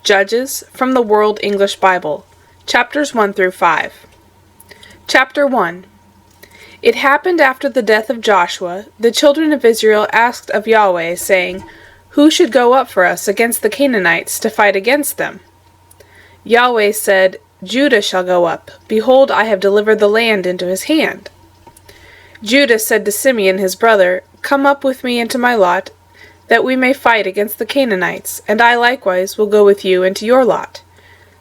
Judges from the World English Bible, chapters 1 through 5. Chapter 1. It happened after the death of Joshua, the children of Israel asked of Yahweh, saying, Who should go up for us against the Canaanites to fight against them? Yahweh said, Judah shall go up. Behold, I have delivered the land into his hand. Judah said to Simeon his brother, Come up with me into my lot, that we may fight against the Canaanites, and I likewise will go with you into your lot.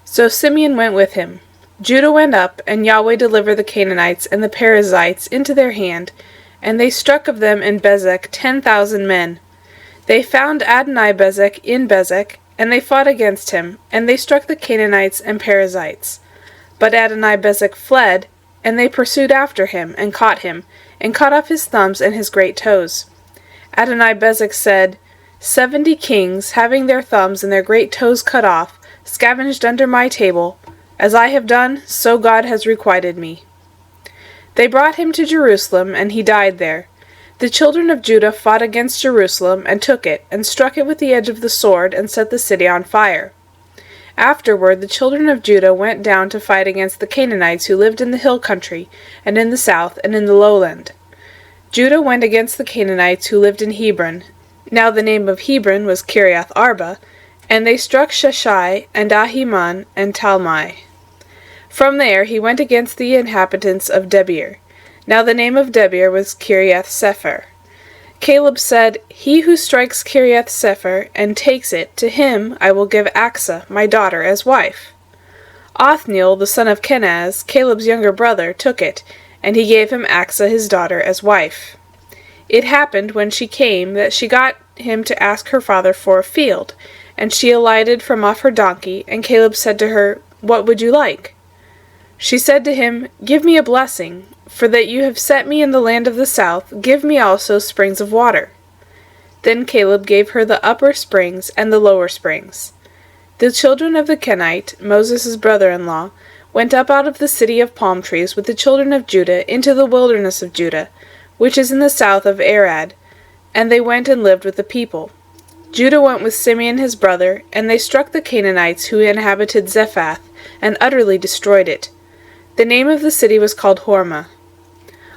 So Simeon went with him. Judah went up, and Yahweh delivered the Canaanites and the Perizzites into their hand, and they struck of them in Bezek 10,000 men. They found Adoni-Bezek in Bezek, and they fought against him, and they struck the Canaanites and Perizzites. But Adoni-Bezek fled, and they pursued after him, and caught off his thumbs and his great toes. Adoni-Bezek said, 70 kings, having their thumbs and their great toes cut off, scavenged under my table. As I have done, so God has requited me. They brought him to Jerusalem, and he died there. The children of Judah fought against Jerusalem, and took it, and struck it with the edge of the sword, and set the city on fire. Afterward the children of Judah went down to fight against the Canaanites who lived in the hill country, and in the south, and in the lowland. Judah went against the Canaanites who lived in Hebron. Now the name of Hebron was Kiriath Arba, and they struck Sheshai, and Ahiman, and Talmai. From there he went against the inhabitants of Debir. Now the name of Debir was Kiriath Sepher. Caleb said, He who strikes Kiriath Sepher, and takes it, to him I will give Achsah, my daughter, as wife. Othniel, the son of Kenaz, Caleb's younger brother, took it, and he gave him Achsah his daughter as wife. It happened when she came that she got him to ask her father for a field, and she alighted from off her donkey, and Caleb said to her, What would you like? She said to him, Give me a blessing, for that you have set me in the land of the south, give me also springs of water. Then Caleb gave her the upper springs and the lower springs. The children of the Kenite, Moses' brother-in-law, went up out of the city of palm trees with the children of Judah into the wilderness of Judah, which is in the south of Arad, and they went and lived with the people. Judah went with Simeon his brother, and they struck the Canaanites who inhabited Zephath, and utterly destroyed it. The name of the city was called Hormah.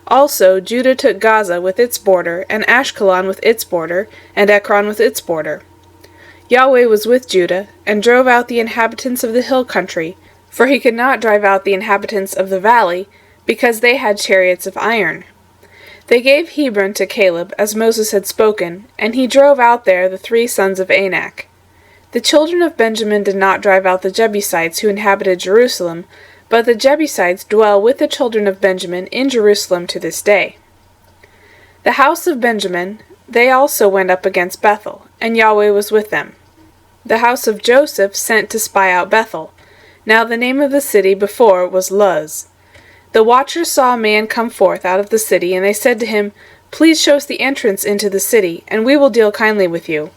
Also Judah took Gaza with its border, and Ashkelon with its border, and Ekron with its border. Yahweh was with Judah, and drove out the inhabitants of the hill country, for he could not drive out the inhabitants of the valley, because they had chariots of iron. They gave Hebron to Caleb, as Moses had spoken, and he drove out there the 3 sons of Anak. The children of Benjamin did not drive out the Jebusites who inhabited Jerusalem, but the Jebusites dwell with the children of Benjamin in Jerusalem to this day. The house of Benjamin, they also went up against Bethel, and Yahweh was with them. The house of Joseph sent to spy out Bethel. Now the name of the city before was Luz. The watchers saw a man come forth out of the city, and they said to him, Please show us the entrance into the city, and we will deal kindly with you.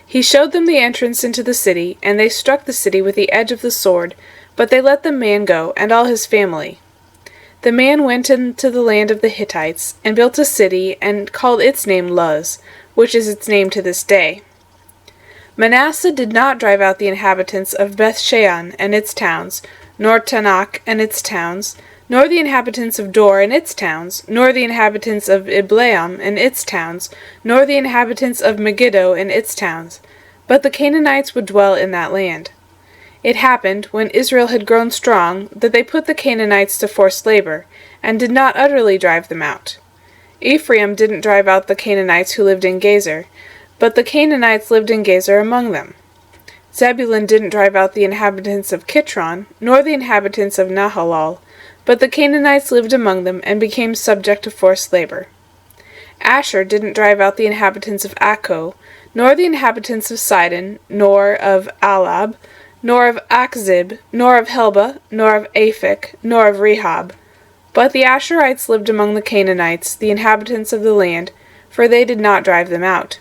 He showed them the entrance into the city, and they struck the city with the edge of the sword, but they let the man go, and all his family. The man went into the land of the Hittites, and built a city, and called its name Luz, which is its name to this day. Manasseh did not drive out the inhabitants of Bethshean and its towns, nor Tanakh and its towns, nor the inhabitants of Dor and its towns, nor the inhabitants of Ibleam and its towns, nor the inhabitants of Megiddo and its towns, but the Canaanites would dwell in that land. It happened, when Israel had grown strong, that they put the Canaanites to forced labor, and did not utterly drive them out. Ephraim didn't drive out the Canaanites who lived in Gezer, but the Canaanites lived in Gezer among them. Zebulun didn't drive out the inhabitants of Kitron, nor the inhabitants of Nahalal, but the Canaanites lived among them, and became subject to forced labor. Asher didn't drive out the inhabitants of Akko, nor the inhabitants of Sidon, nor of Alab, nor of Achzib, nor of Helba, nor of Aphik, nor of Rehob. But the Asherites lived among the Canaanites, the inhabitants of the land, for they did not drive them out.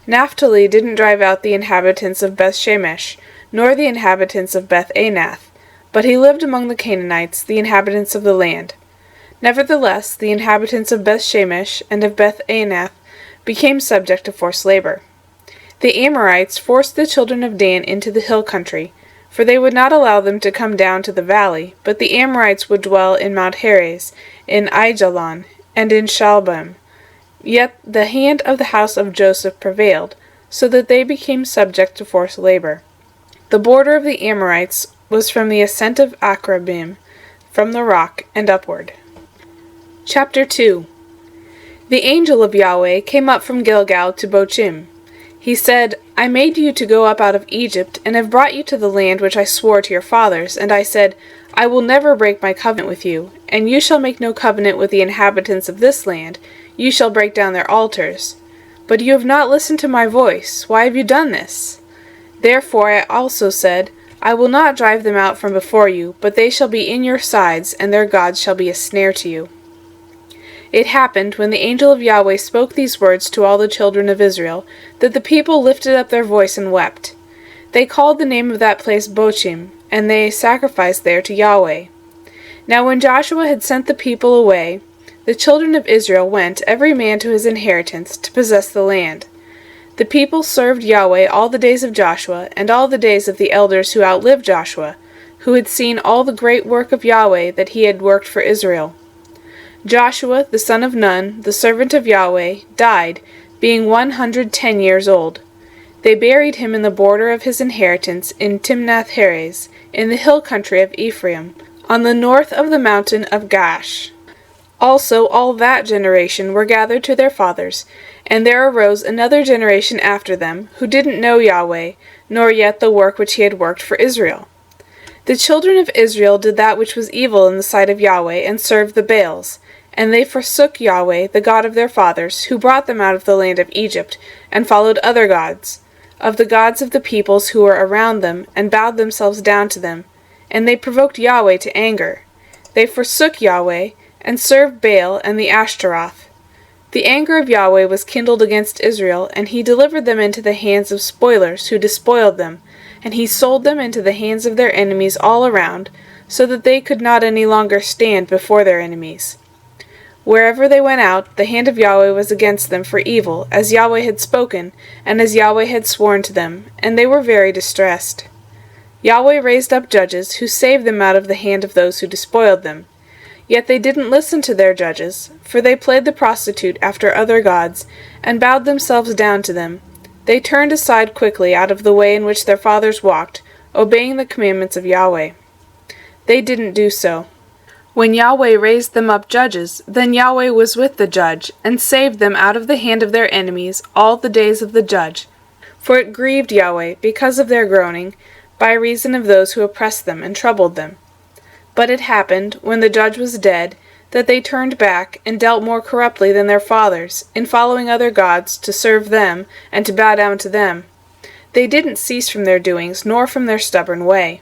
Naphtali didn't drive out the inhabitants of Bethshemesh, nor the inhabitants of Beth-Anath, but he lived among the Canaanites, the inhabitants of the land. Nevertheless, the inhabitants of Bethshemesh and of Beth-Anath became subject to forced labor. The Amorites forced the children of Dan into the hill country, for they would not allow them to come down to the valley, but the Amorites would dwell in Mount Heres, in Aijalon, and in Shaalbim. Yet the hand of the house of Joseph prevailed, so that they became subject to forced labor. The border of the Amorites was from the ascent of Akrabim, from the rock, and upward. Chapter 2. The angel of Yahweh came up from Gilgal to Bochim. He said, I made you to go up out of Egypt, and have brought you to the land which I swore to your fathers. And I said, I will never break my covenant with you, and you shall make no covenant with the inhabitants of this land. You shall break down their altars. But you have not listened to my voice. Why have you done this? Therefore I also said, I will not drive them out from before you, but they shall be in your sides, and their gods shall be a snare to you. It happened, when the angel of Yahweh spoke these words to all the children of Israel, that the people lifted up their voice and wept. They called the name of that place Bochim, and they sacrificed there to Yahweh. Now when Joshua had sent the people away, the children of Israel went, every man to his inheritance, to possess the land. The people served Yahweh all the days of Joshua, and all the days of the elders who outlived Joshua, who had seen all the great work of Yahweh that he had worked for Israel. Joshua, the son of Nun, the servant of Yahweh, died, being 110 years old. They buried him in the border of his inheritance in Timnath-Heres, in the hill country of Ephraim, on the north of the mountain of Gaash. Also all that generation were gathered to their fathers, and there arose another generation after them, who didn't know Yahweh, nor yet the work which he had worked for Israel. The children of Israel did that which was evil in the sight of Yahweh, and served the Baals. And they forsook Yahweh, the God of their fathers, who brought them out of the land of Egypt, and followed other gods, of the gods of the peoples who were around them, and bowed themselves down to them. And they provoked Yahweh to anger. They forsook Yahweh, and served Baal and the Ashtaroth. The anger of Yahweh was kindled against Israel, and he delivered them into the hands of spoilers, who despoiled them, and he sold them into the hands of their enemies all around, so that they could not any longer stand before their enemies. Wherever they went out, the hand of Yahweh was against them for evil, as Yahweh had spoken, and as Yahweh had sworn to them, and they were very distressed. Yahweh raised up judges, who saved them out of the hand of those who despoiled them. Yet they didn't listen to their judges, for they played the prostitute after other gods, and bowed themselves down to them. They turned aside quickly out of the way in which their fathers walked, obeying the commandments of Yahweh. They didn't do so. When Yahweh raised them up judges, then Yahweh was with the judge, and saved them out of the hand of their enemies all the days of the judge. For it grieved Yahweh, because of their groaning, by reason of those who oppressed them and troubled them. But it happened, when the judge was dead, that they turned back, and dealt more corruptly than their fathers, in following other gods, to serve them, and to bow down to them. They didn't cease from their doings, nor from their stubborn way.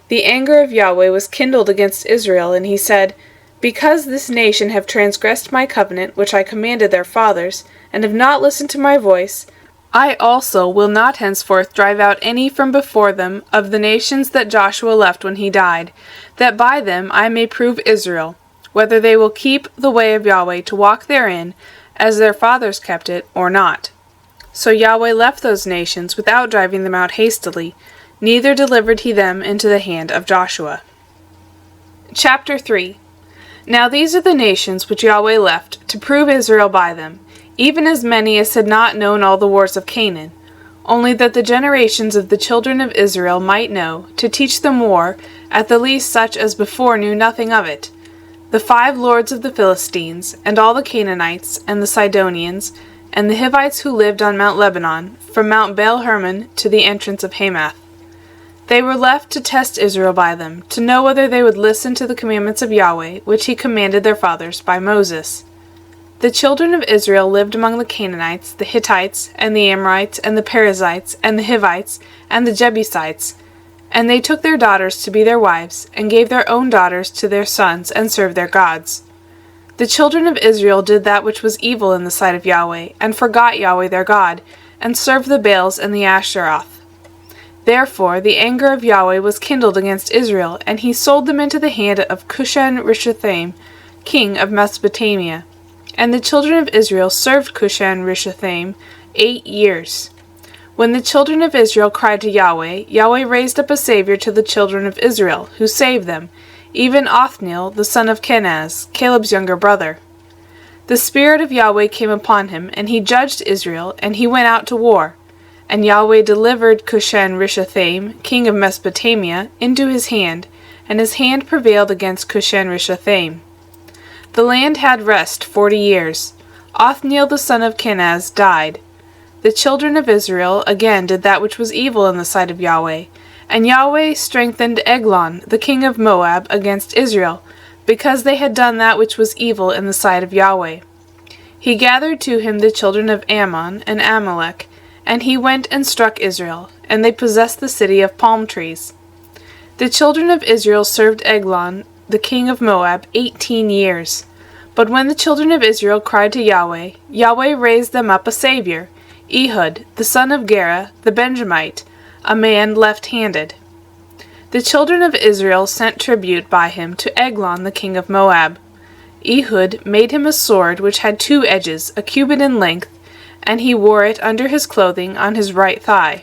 The anger of Yahweh was kindled against Israel, and he said, Because this nation have transgressed my covenant which I commanded their fathers, and have not listened to my voice, I also will not henceforth drive out any from before them of the nations that Joshua left when he died, that by them I may prove Israel, whether they will keep the way of Yahweh to walk therein, as their fathers kept it, or not. So Yahweh left those nations without driving them out hastily, neither delivered he them into the hand of Joshua. Chapter 3. Now these are the nations which Yahweh left, to prove Israel by them, even as many as had not known all the wars of Canaan, only that the generations of the children of Israel might know, to teach them war, at the least such as before knew nothing of it, the 5 lords of the Philistines, and all the Canaanites, and the Sidonians, and the Hivites who lived on Mount Lebanon, from Mount Baal-Hermon to the entrance of Hamath. They were left to test Israel by them, to know whether they would listen to the commandments of Yahweh, which he commanded their fathers by Moses. The children of Israel lived among the Canaanites, the Hittites, and the Amorites, and the Perizzites, and the Hivites, and the Jebusites. And they took their daughters to be their wives, and gave their own daughters to their sons, and served their gods. The children of Israel did that which was evil in the sight of Yahweh, and forgot Yahweh their God, and served the Baals and the Ashtaroth. Therefore the anger of Yahweh was kindled against Israel, and he sold them into the hand of Cushan-Rishathaim, king of Mesopotamia. And the children of Israel served Cushan-Rishathaim 8 years. When the children of Israel cried to Yahweh, Yahweh raised up a Savior to the children of Israel, who saved them, even Othniel the son of Kenaz, Caleb's younger brother. The Spirit of Yahweh came upon him, and he judged Israel, and he went out to war. And Yahweh delivered Cushan-Rishathaim, king of Mesopotamia, into his hand, and his hand prevailed against Cushan-Rishathaim. The land had rest 40 years. Othniel the son of Kenaz died. The children of Israel again did that which was evil in the sight of Yahweh. And Yahweh strengthened Eglon, the king of Moab, against Israel, because they had done that which was evil in the sight of Yahweh. He gathered to him the children of Ammon and Amalek, and he went and struck Israel, and they possessed the city of palm trees. The children of Israel served Eglon, the king of Moab, 18 years. But when the children of Israel cried to Yahweh, Yahweh raised them up a Savior, Ehud, the son of Gera, the Benjamite, a man left-handed. The children of Israel sent tribute by him to Eglon the king of Moab. Ehud made him a sword which had 2 edges, a cubit in length, and he wore it under his clothing on his right thigh.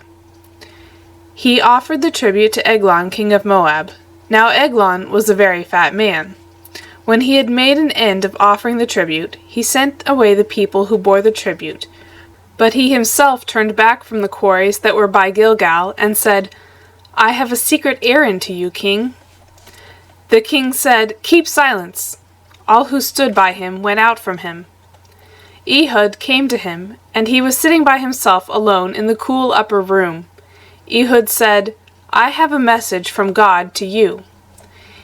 He offered the tribute to Eglon king of Moab. Now Eglon was a very fat man. When he had made an end of offering the tribute, he sent away the people who bore the tribute. But he himself turned back from the quarries that were by Gilgal, and said, I have a secret errand to you, king. The king said, Keep silence. All who stood by him went out from him. Ehud came to him, and he was sitting by himself alone in the cool upper room. Ehud said, I have a message from God to you.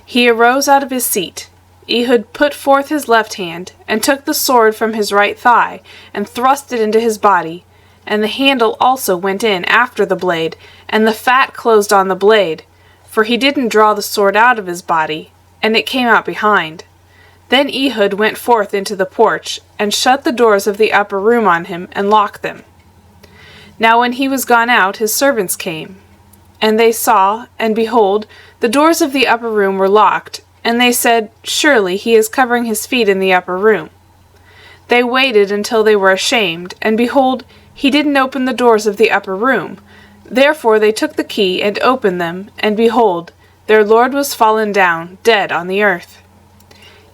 He arose out of his seat. Ehud put forth his left hand, and took the sword from his right thigh, and thrust it into his body. And the handle also went in after the blade, and the fat closed on the blade, for he didn't draw the sword out of his body, and it came out behind. Then Ehud went forth into the porch, and shut the doors of the upper room on him, and locked them. Now when he was gone out, his servants came. And they saw, and behold, the doors of the upper room were locked, and they said, Surely he is covering his feet in the upper room. They waited until they were ashamed, and behold, he didn't open the doors of the upper room. Therefore they took the key and opened them, and behold, their lord was fallen down, dead on the earth.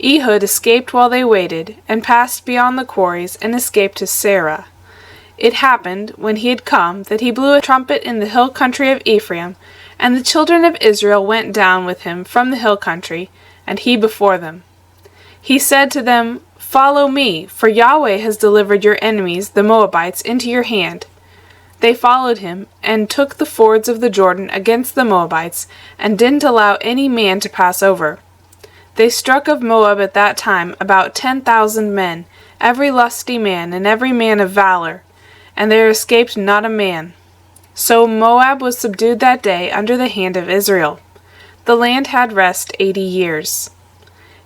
Ehud escaped while they waited, and passed beyond the quarries, and escaped to Sarah. It happened, when he had come, that he blew a trumpet in the hill country of Ephraim, and the children of Israel went down with him from the hill country, and he before them. He said to them, Follow me, for Yahweh has delivered your enemies, the Moabites, into your hand. They followed him, and took the fords of the Jordan against the Moabites, and didn't allow any man to pass over. They struck of Moab at that time about 10,000 men, every lusty man, and every man of valor, and there escaped not a man. So Moab was subdued that day under the hand of Israel. The land had rest 80 years.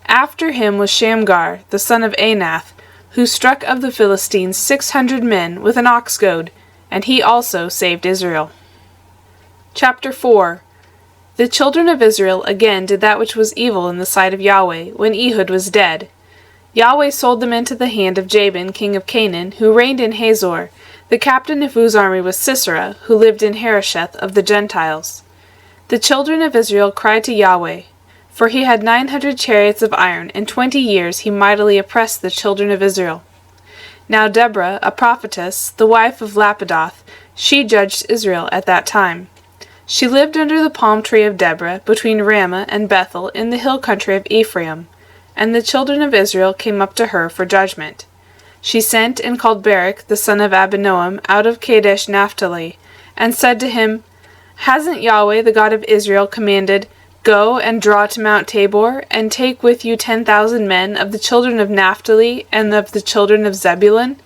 After him was Shamgar, the son of Anath, who struck of the Philistines 600 men with an ox goad, and he also saved Israel. Chapter 4. The children of Israel again did that which was evil in the sight of Yahweh, when Ehud was dead. Yahweh sold them into the hand of Jabin, king of Canaan, who reigned in Hazor, the captain of whose army was Sisera, who lived in Harosheth of the Gentiles. The children of Israel cried to Yahweh, for he had 900 chariots of iron, and 20 years he mightily oppressed the children of Israel. Now Deborah, a prophetess, the wife of Lapidoth, she judged Israel at that time. She lived under the palm tree of Deborah, between Ramah and Bethel, in the hill country of Ephraim, and the children of Israel came up to her for judgment. She sent and called Barak the son of Abinoam out of Kadesh Naphtali, and said to him, Hasn't Yahweh the God of Israel commanded, Go and draw to Mount Tabor, and take with you 10,000 men of the children of Naphtali and of the children of Zebulun?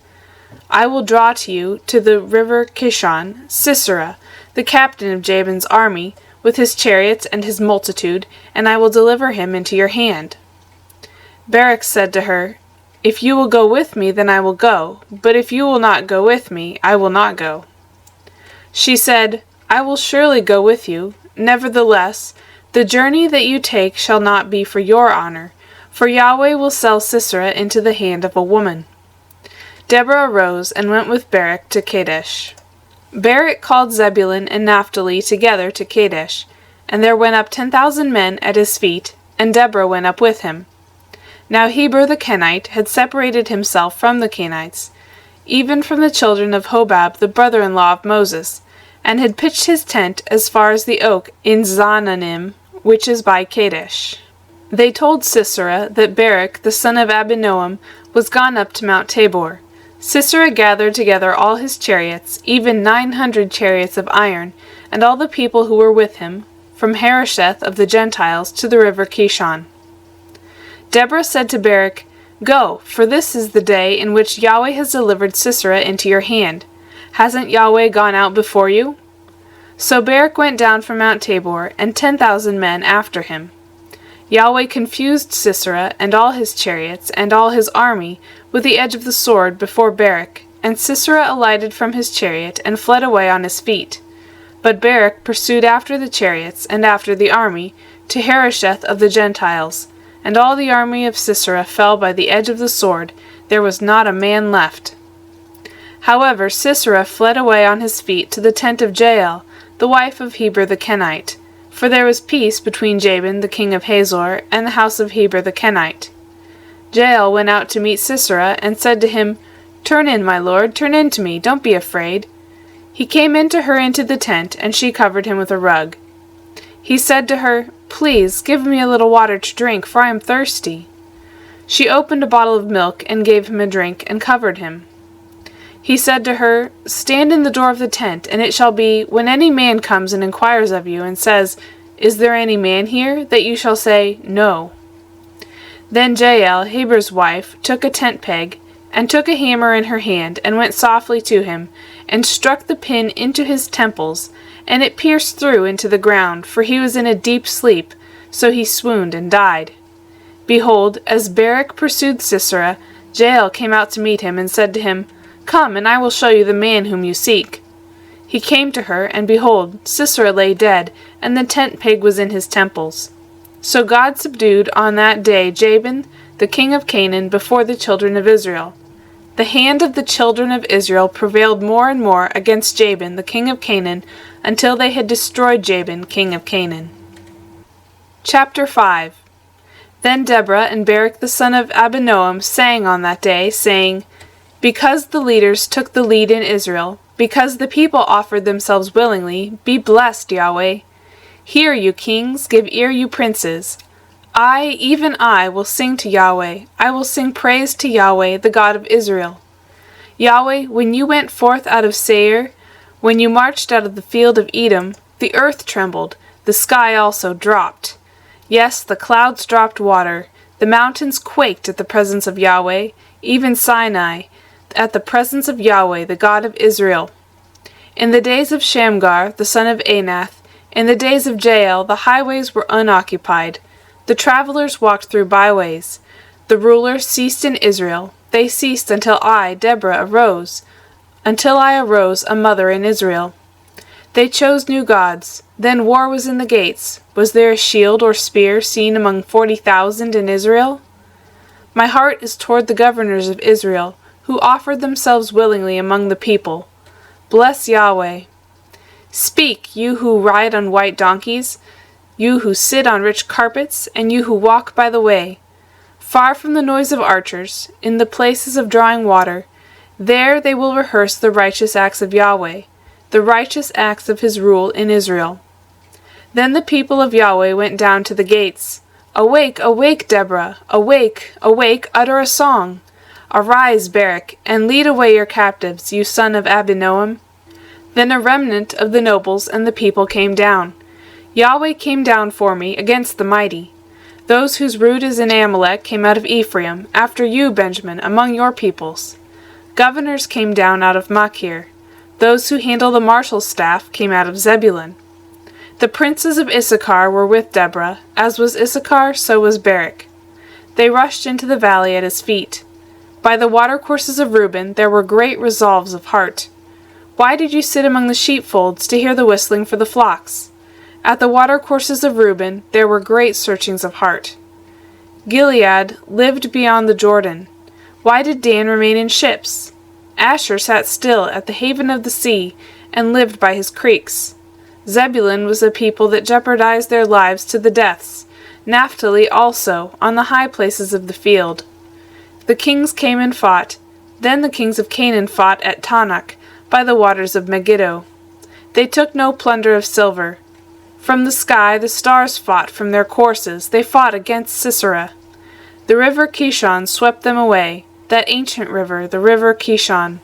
I will draw to you to the river Kishon Sisera, the captain of Jabin's army, with his chariots and his multitude, and I will deliver him into your hand. Barak said to her, If you will go with me, then I will go, but if you will not go with me, I will not go. She said, I will surely go with you. Nevertheless, the journey that you take shall not be for your honor, for Yahweh will sell Sisera into the hand of a woman. Deborah arose and went with Barak to Kadesh. Barak called Zebulun and Naphtali together to Kadesh, and there went up 10,000 men at his feet, and Deborah went up with him. Now Heber the Kenite had separated himself from the Kenites, even from the children of Hobab the brother-in-law of Moses, and had pitched his tent as far as the oak in Zaanannim, which is by Kadesh. They told Sisera that Barak the son of Abinoam was gone up to Mount Tabor. Sisera gathered together all his chariots, even 900 chariots of iron, and all the people who were with him, from Harosheth of the Gentiles to the river Kishon. Deborah said to Barak, "Go, for this is the day in which Yahweh has delivered Sisera into your hand. Hasn't Yahweh gone out before you?" So Barak went down from Mount Tabor, and 10,000 men after him. Yahweh confused Sisera and all his chariots and all his army with the edge of the sword before Barak, and Sisera alighted from his chariot and fled away on his feet. But Barak pursued after the chariots and after the army to Harosheth of the Gentiles, and all the army of Sisera fell by the edge of the sword. There was not a man left. However, Sisera fled away on his feet to the tent of Jael, the wife of Heber the Kenite, for there was peace between Jabin the king of Hazor and the house of Heber the Kenite. Jael went out to meet Sisera and said to him, "Turn in, my lord, turn in to me, don't be afraid." He came in to her into the tent, and she covered him with a rug. He said to her, "Please, give me a little water to drink, for I am thirsty." She opened a bottle of milk and gave him a drink and covered him. He said to her, "Stand in the door of the tent, and it shall be, when any man comes and inquires of you, and says, 'Is there any man here?' that you shall say, 'No.'" Then Jael, Heber's wife, took a tent peg, and took a hammer in her hand, and went softly to him, and struck the pin into his temples, and it pierced through into the ground, for he was in a deep sleep, so he swooned and died. Behold, as Barak pursued Sisera, Jael came out to meet him, and said to him, "Come, and I will show you the man whom you seek." He came to her, and behold, Sisera lay dead, and the tent peg was in his temples. So God subdued on that day Jabin, the king of Canaan, before the children of Israel. The hand of the children of Israel prevailed more and more against Jabin, the king of Canaan, until they had destroyed Jabin, king of Canaan. Chapter 5. Then Deborah and Barak the son of Abinoam sang on that day, saying, "Because the leaders took the lead in Israel, because the people offered themselves willingly, be blessed, Yahweh. Hear, you kings, give ear, you princes. I, even I, will sing to Yahweh. I will sing praise to Yahweh, the God of Israel. Yahweh, when you went forth out of Seir, when you marched out of the field of Edom, the earth trembled, the sky also dropped. Yes, the clouds dropped water, the mountains quaked at the presence of Yahweh, even Sinai, at the presence of Yahweh, the God of Israel. In the days of Shamgar, the son of Anath, in the days of Jael, the highways were unoccupied. The travelers walked through byways. The rulers ceased in Israel. They ceased until I, Deborah, arose, until I arose a mother in Israel. They chose new gods. Then war was in the gates. Was there a shield or spear seen among 40,000 in Israel? My heart is toward the governors of Israel, who offered themselves willingly among the people. Bless Yahweh. Speak, you who ride on white donkeys, you who sit on rich carpets, and you who walk by the way. Far from the noise of archers, in the places of drawing water, there they will rehearse the righteous acts of Yahweh, the righteous acts of his rule in Israel. Then the people of Yahweh went down to the gates. Awake, awake, Deborah! Awake, awake, utter a song! Arise, Barak, and lead away your captives, you son of Abinoam. Then a remnant of the nobles and the people came down. Yahweh came down for me against the mighty. Those whose root is in Amalek came out of Ephraim, after you, Benjamin, among your peoples. Governors came down out of Machir. Those who handle the marshal's staff came out of Zebulun. The princes of Issachar were with Deborah, as was Issachar, so was Barak. They rushed into the valley at his feet. By the watercourses of Reuben there were great resolves of heart. Why did you sit among the sheepfolds to hear the whistling for the flocks? At the watercourses of Reuben there were great searchings of heart. Gilead lived beyond the Jordan. Why did Dan remain in ships? Asher sat still at the haven of the sea, and lived by his creeks. Zebulun was a people that jeopardized their lives to the deaths, Naphtali also, on the high places of the field. The kings came and fought. Then the kings of Canaan fought at Tanakh, by the waters of Megiddo. They took no plunder of silver. From the sky the stars fought from their courses, they fought against Sisera. The river Kishon swept them away, that ancient river, the river Kishon.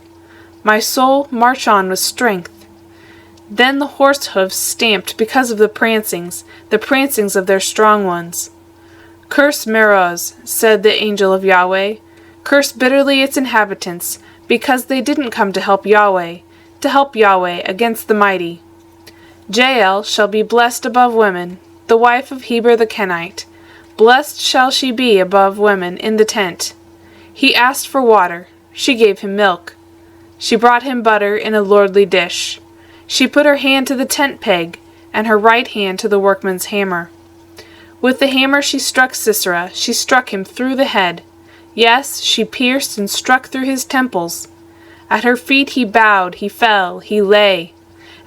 My soul, march on with strength. Then the horse hoofs stamped because of the prancings of their strong ones. Curse Meroz, said the angel of Yahweh. Curse bitterly its inhabitants, because they didn't come to help Yahweh against the mighty. Jael shall be blessed above women, the wife of Heber the Kenite. Blessed shall she be above women in the tent. He asked for water, she gave him milk. She brought him butter in a lordly dish. She put her hand to the tent peg, and her right hand to the workman's hammer. With the hammer she struck Sisera, she struck him through the head. Yes, she pierced and struck through his temples. At her feet he bowed, he fell, he lay.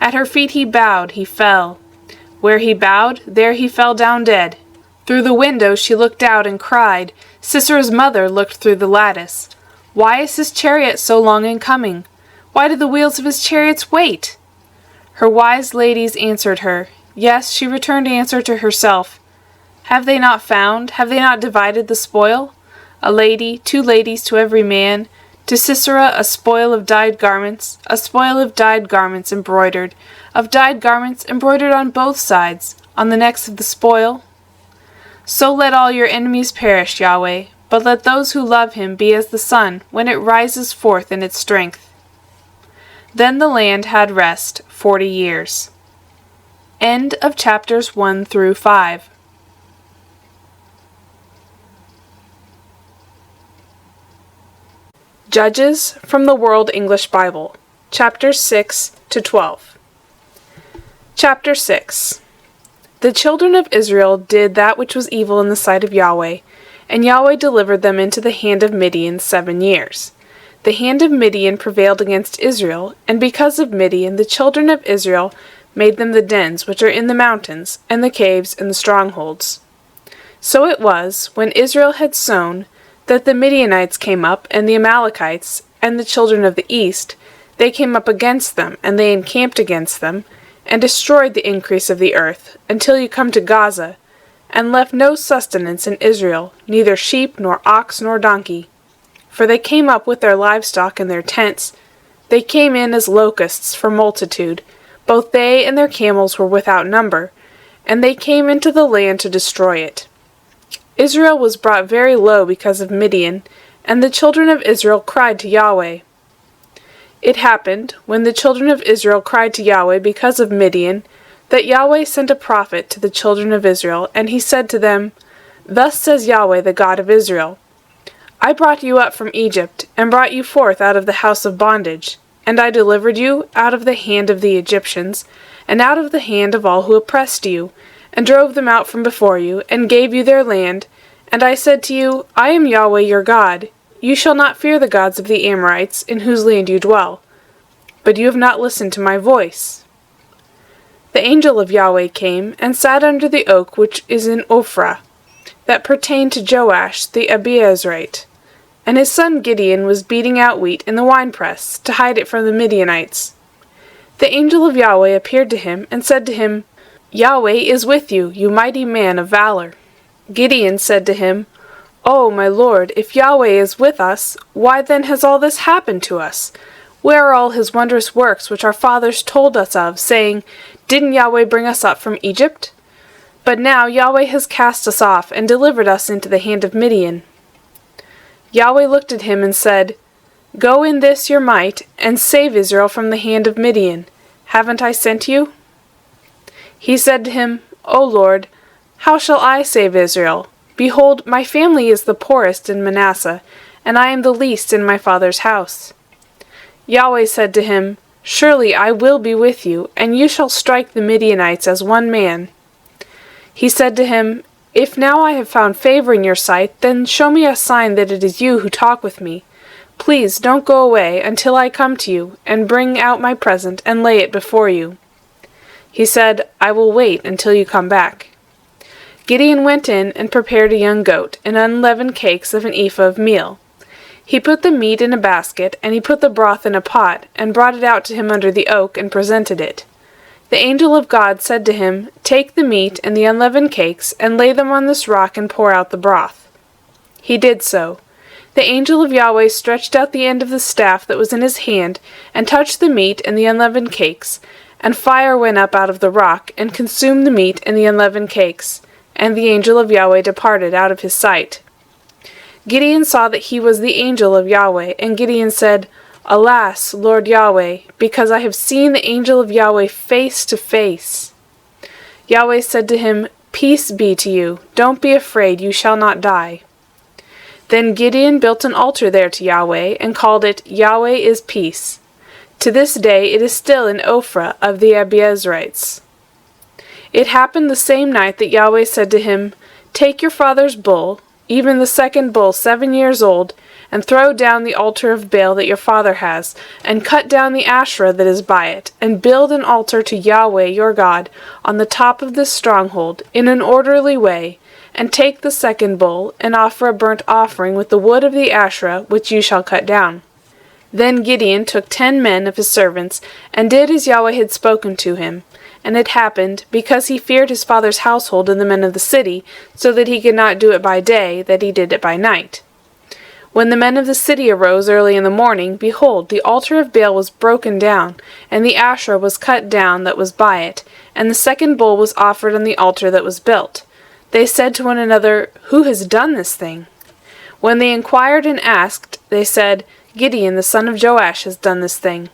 At her feet he bowed, he fell. Where he bowed, there he fell down dead. Through the window she looked out and cried. Sisera's mother looked through the lattice. Why is his chariot so long in coming? Why do the wheels of his chariots wait? Her wise ladies answered her. Yes, she returned answer to herself. Have they not divided the spoil? A lady, 2 ladies to every man. To Sisera a spoil of dyed garments embroidered, on both sides, on the necks of the spoil. So let all your enemies perish, Yahweh, but let those who love him be as the sun when it rises forth in its strength. Then the land had rest 40 years. End of chapters 1 through 5. Judges from the World English Bible, chapters 6 to 12. Chapter 6. The children of Israel did that which was evil in the sight of Yahweh, and Yahweh delivered them into the hand of Midian 7 years. The hand of Midian prevailed against Israel, and because of Midian the children of Israel made them the dens which are in the mountains, and the caves and the strongholds. So it was, when Israel had sown, that the Midianites came up, and the Amalekites, and the children of the east, they came up against them, and they encamped against them, and destroyed the increase of the earth, until you come to Gaza, and left no sustenance in Israel, neither sheep, nor ox, nor donkey. For they came up with their livestock and their tents. They came in as locusts for multitude. Both they and their camels were without number, and they came into the land to destroy it. Israel was brought very low because of Midian, and the children of Israel cried to Yahweh. It happened, when the children of Israel cried to Yahweh because of Midian, that Yahweh sent a prophet to the children of Israel, and he said to them, Thus says Yahweh, the God of Israel, I brought you up from Egypt, and brought you forth out of the house of bondage, and I delivered you out of the hand of the Egyptians, and out of the hand of all who oppressed you, and drove them out from before you, and gave you their land. And I said to you, I am Yahweh your God. You shall not fear the gods of the Amorites, in whose land you dwell. But you have not listened to my voice. The angel of Yahweh came, and sat under the oak which is in Ophrah, that pertained to Joash the Abiezrite. And his son Gideon was beating out wheat in the winepress, to hide it from the Midianites. The angel of Yahweh appeared to him, and said to him, Yahweh is with you, you mighty man of valor. Gideon said to him, O my Lord, if Yahweh is with us, why then has all this happened to us? Where are all his wondrous works which our fathers told us of, saying, Didn't Yahweh bring us up from Egypt? But now Yahweh has cast us off, and delivered us into the hand of Midian. Yahweh looked at him and said, Go in this your might, and save Israel from the hand of Midian. Haven't I sent you? He said to him, O Lord, how shall I save Israel? Behold, my family is the poorest in Manasseh, and I am the least in my father's house. Yahweh said to him, Surely I will be with you, and you shall strike the Midianites as one man. He said to him, If now I have found favor in your sight, then show me a sign that it is you who talk with me. Please don't go away until I come to you and bring out my present and lay it before you." He said, "I will wait until you come back." Gideon went in and prepared a young goat and unleavened cakes of an ephah of meal. He put the meat in a basket, and he put the broth in a pot, and brought it out to him under the oak, and presented it. The angel of God said to him, "Take the meat and the unleavened cakes, and lay them on this rock, and pour out the broth." He did so. The angel of Yahweh stretched out the end of the staff that was in his hand, and touched the meat and the unleavened cakes, and fire went up out of the rock, and consumed the meat and the unleavened cakes, and the angel of Yahweh departed out of his sight. Gideon saw that he was the angel of Yahweh, and Gideon said, "Alas, Lord Yahweh, because I have seen the angel of Yahweh face to face." Yahweh said to him, "Peace be to you, don't be afraid, you shall not die." Then Gideon built an altar there to Yahweh, and called it, "Yahweh is Peace." To this day it is still in Ophrah of the Abiezrites. It happened the same night that Yahweh said to him, "Take your father's bull, even the second bull 7 years old, and throw down the altar of Baal that your father has, and cut down the Asherah that is by it, and build an altar to Yahweh your God on the top of this stronghold, in an orderly way, and take the second bull, and offer a burnt offering with the wood of the Asherah which you shall cut down." Then Gideon took 10 men of his servants, and did as Yahweh had spoken to him. And it happened, because he feared his father's household and the men of the city, so that he could not do it by day, that he did it by night. When the men of the city arose early in the morning, behold, the altar of Baal was broken down, and the Asherah was cut down that was by it, and the second bull was offered on the altar that was built. They said to one another, "Who has done this thing?" When they inquired and asked, they said, "Gideon the son of Joash has done this thing."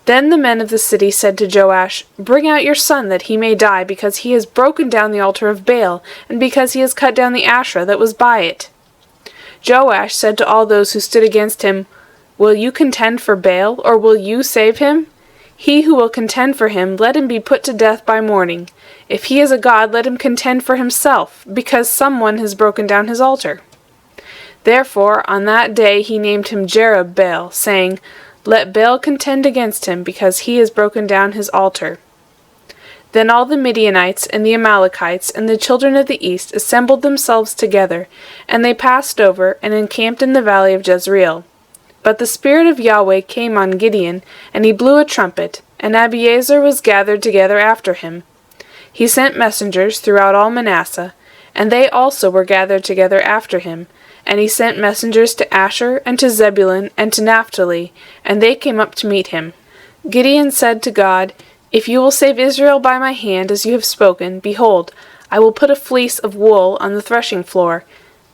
Then the men of the city said to Joash, "Bring out your son that he may die, because he has broken down the altar of Baal, and because he has cut down the Asherah that was by it." Joash said to all those who stood against him, "Will you contend for Baal, or will you save him? He who will contend for him, let him be put to death by morning. If he is a god, let him contend for himself, because someone has broken down his altar." Therefore on that day he named him Jerub-Baal, saying, "Let Baal contend against him, because he has broken down his altar." Then all the Midianites and the Amalekites and the children of the east assembled themselves together, and they passed over and encamped in the valley of Jezreel. But the Spirit of Yahweh came on Gideon, and he blew a trumpet, and Abiezer was gathered together after him. He sent messengers throughout all Manasseh, and they also were gathered together after him. And he sent messengers to Asher, and to Zebulun, and to Naphtali, and they came up to meet him. Gideon said to God, "If you will save Israel by my hand, as you have spoken, behold, I will put a fleece of wool on the threshing floor.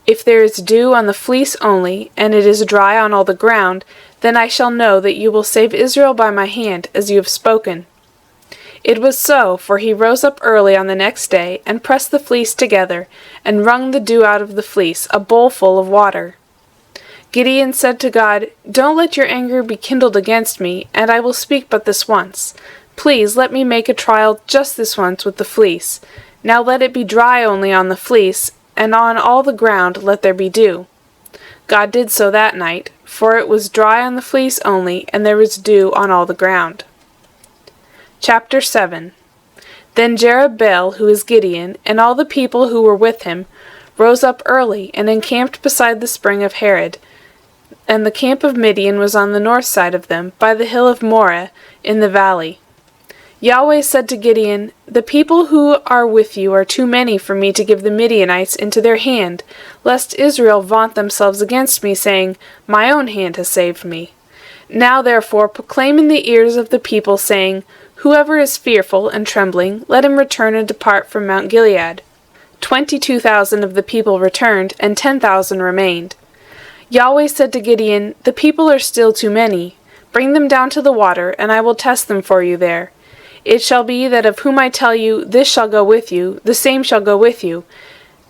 If there is dew on the fleece only, and it is dry on all the ground, then I shall know that you will save Israel by my hand, as you have spoken." It was so, for he rose up early on the next day, and pressed the fleece together, and wrung the dew out of the fleece, a bowl full of water. Gideon said to God, "Don't let your anger be kindled against me, and I will speak but this once. Please let me make a trial just this once with the fleece. Now let it be dry only on the fleece, and on all the ground let there be dew." God did so that night, for it was dry on the fleece only, and there was dew on all the ground. Chapter 7. Then Jerub-Baal, who is Gideon, and all the people who were with him, rose up early, and encamped beside the spring of Harod. And the camp of Midian was on the north side of them, by the hill of Moreh, in the valley. Yahweh said to Gideon, "The people who are with you are too many for me to give the Midianites into their hand, lest Israel vaunt themselves against me, saying, 'My own hand has saved me.' Now therefore proclaim in the ears of the people, saying, 'Whoever is fearful and trembling, let him return and depart from Mount Gilead.'" 22,000 of the people returned, and 10,000 remained. Yahweh said to Gideon, "The people are still too many. Bring them down to the water, and I will test them for you there. It shall be that of whom I tell you, 'This shall go with you,' the same shall go with you,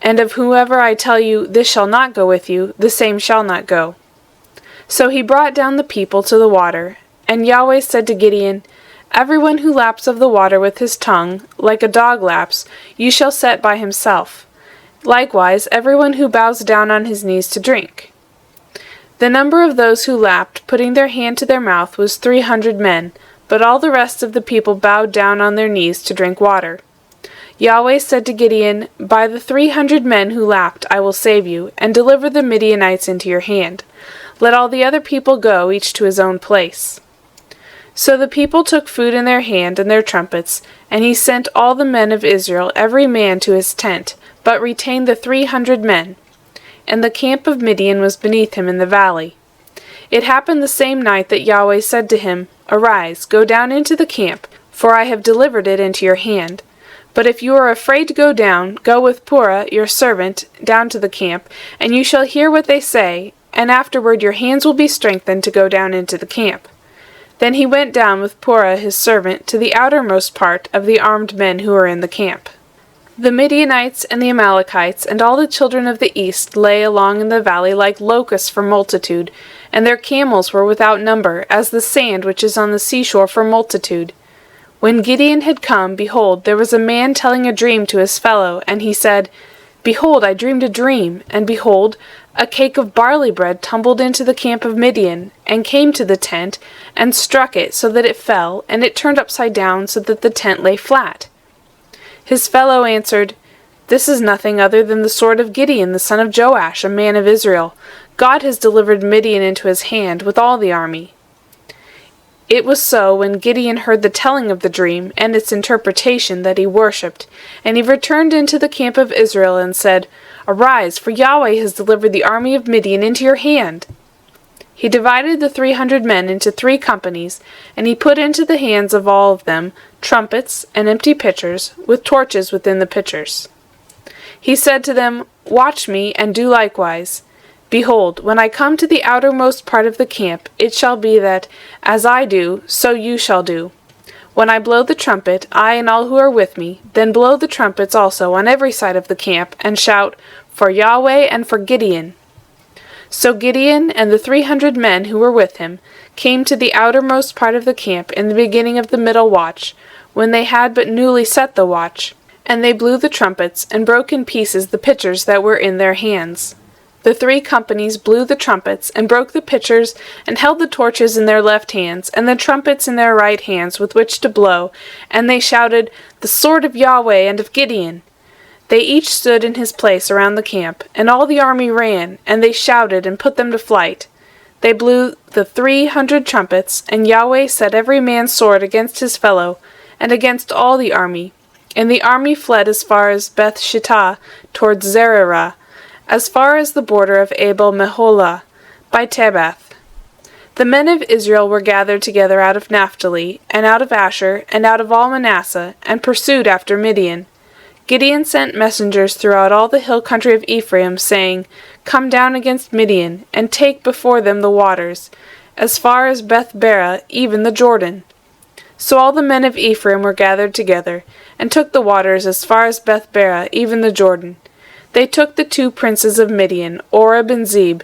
and of whoever I tell you, 'This shall not go with you,' the same shall not go." So he brought down the people to the water, and Yahweh said to Gideon, "Everyone who laps of the water with his tongue, like a dog laps, you shall set by himself. Likewise, everyone who bows down on his knees to drink." The number of those who lapped, putting their hand to their mouth, was 300 men, but all the rest of the people bowed down on their knees to drink water. Yahweh said to Gideon, "By the 300 men who lapped I will save you, and deliver the Midianites into your hand. Let all the other people go, each to his own place." So the people took food in their hand and their trumpets, and he sent all the men of Israel, every man to his tent, but retained the 300 men. And the camp of Midian was beneath him in the valley. It happened the same night that Yahweh said to him, "Arise, go down into the camp, for I have delivered it into your hand. But if you are afraid to go down, go with Purah your servant down to the camp, and you shall hear what they say, and afterward your hands will be strengthened to go down into the camp." Then he went down with Purah his servant to the outermost part of the armed men who were in the camp. The Midianites and the Amalekites and all the children of the east lay along in the valley like locusts for multitude, and their camels were without number, as the sand which is on the seashore for multitude. When Gideon had come, behold, there was a man telling a dream to his fellow, and he said, "Behold, I dreamed a dream, and behold, a cake of barley bread tumbled into the camp of Midian, and came to the tent, and struck it so that it fell, and it turned upside down so that the tent lay flat." His fellow answered, "This is nothing other than the sword of Gideon the son of Joash, a man of Israel. God has delivered Midian into his hand with all the army." It was so, when Gideon heard the telling of the dream and its interpretation, that he worshipped, and he returned into the camp of Israel and said, "Arise, for Yahweh has delivered the army of Midian into your hand." He divided the 300 men into 3 companies, and he put into the hands of all of them trumpets and empty pitchers, with torches within the pitchers. He said to them, "Watch me, and do likewise. Behold, when I come to the outermost part of the camp, it shall be that, as I do, so you shall do. When I blow the trumpet, I and all who are with me, then blow the trumpets also on every side of the camp, and shout, 'For Yahweh and for Gideon.'" So Gideon and the 300 men who were with him came to the outermost part of the camp in the beginning of the middle watch, when they had but newly set the watch, and they blew the trumpets, and broke in pieces the pitchers that were in their hands. The 3 companies blew the trumpets, and broke the pitchers, and held the torches in their left hands, and the trumpets in their right hands with which to blow, and they shouted, "The sword of Yahweh and of Gideon!" They each stood in his place around the camp, and all the army ran, and they shouted and put them to flight. They blew the 300 trumpets, and Yahweh set every man's sword against his fellow, and against all the army. And the army fled as far as Beth Shittah towards Zererah, as far as the border of Abel Meholah, by Tabath. The men of Israel were gathered together out of Naphtali, and out of Asher, and out of all Manasseh, and pursued after Midian. Gideon sent messengers throughout all the hill country of Ephraim, saying, "Come down against Midian, and take before them the waters, as far as Beth-barah, even the Jordan." So all the men of Ephraim were gathered together, and took the waters as far as Beth-barah, even the Jordan. They took the 2 princes of Midian, Oreb and Zeb,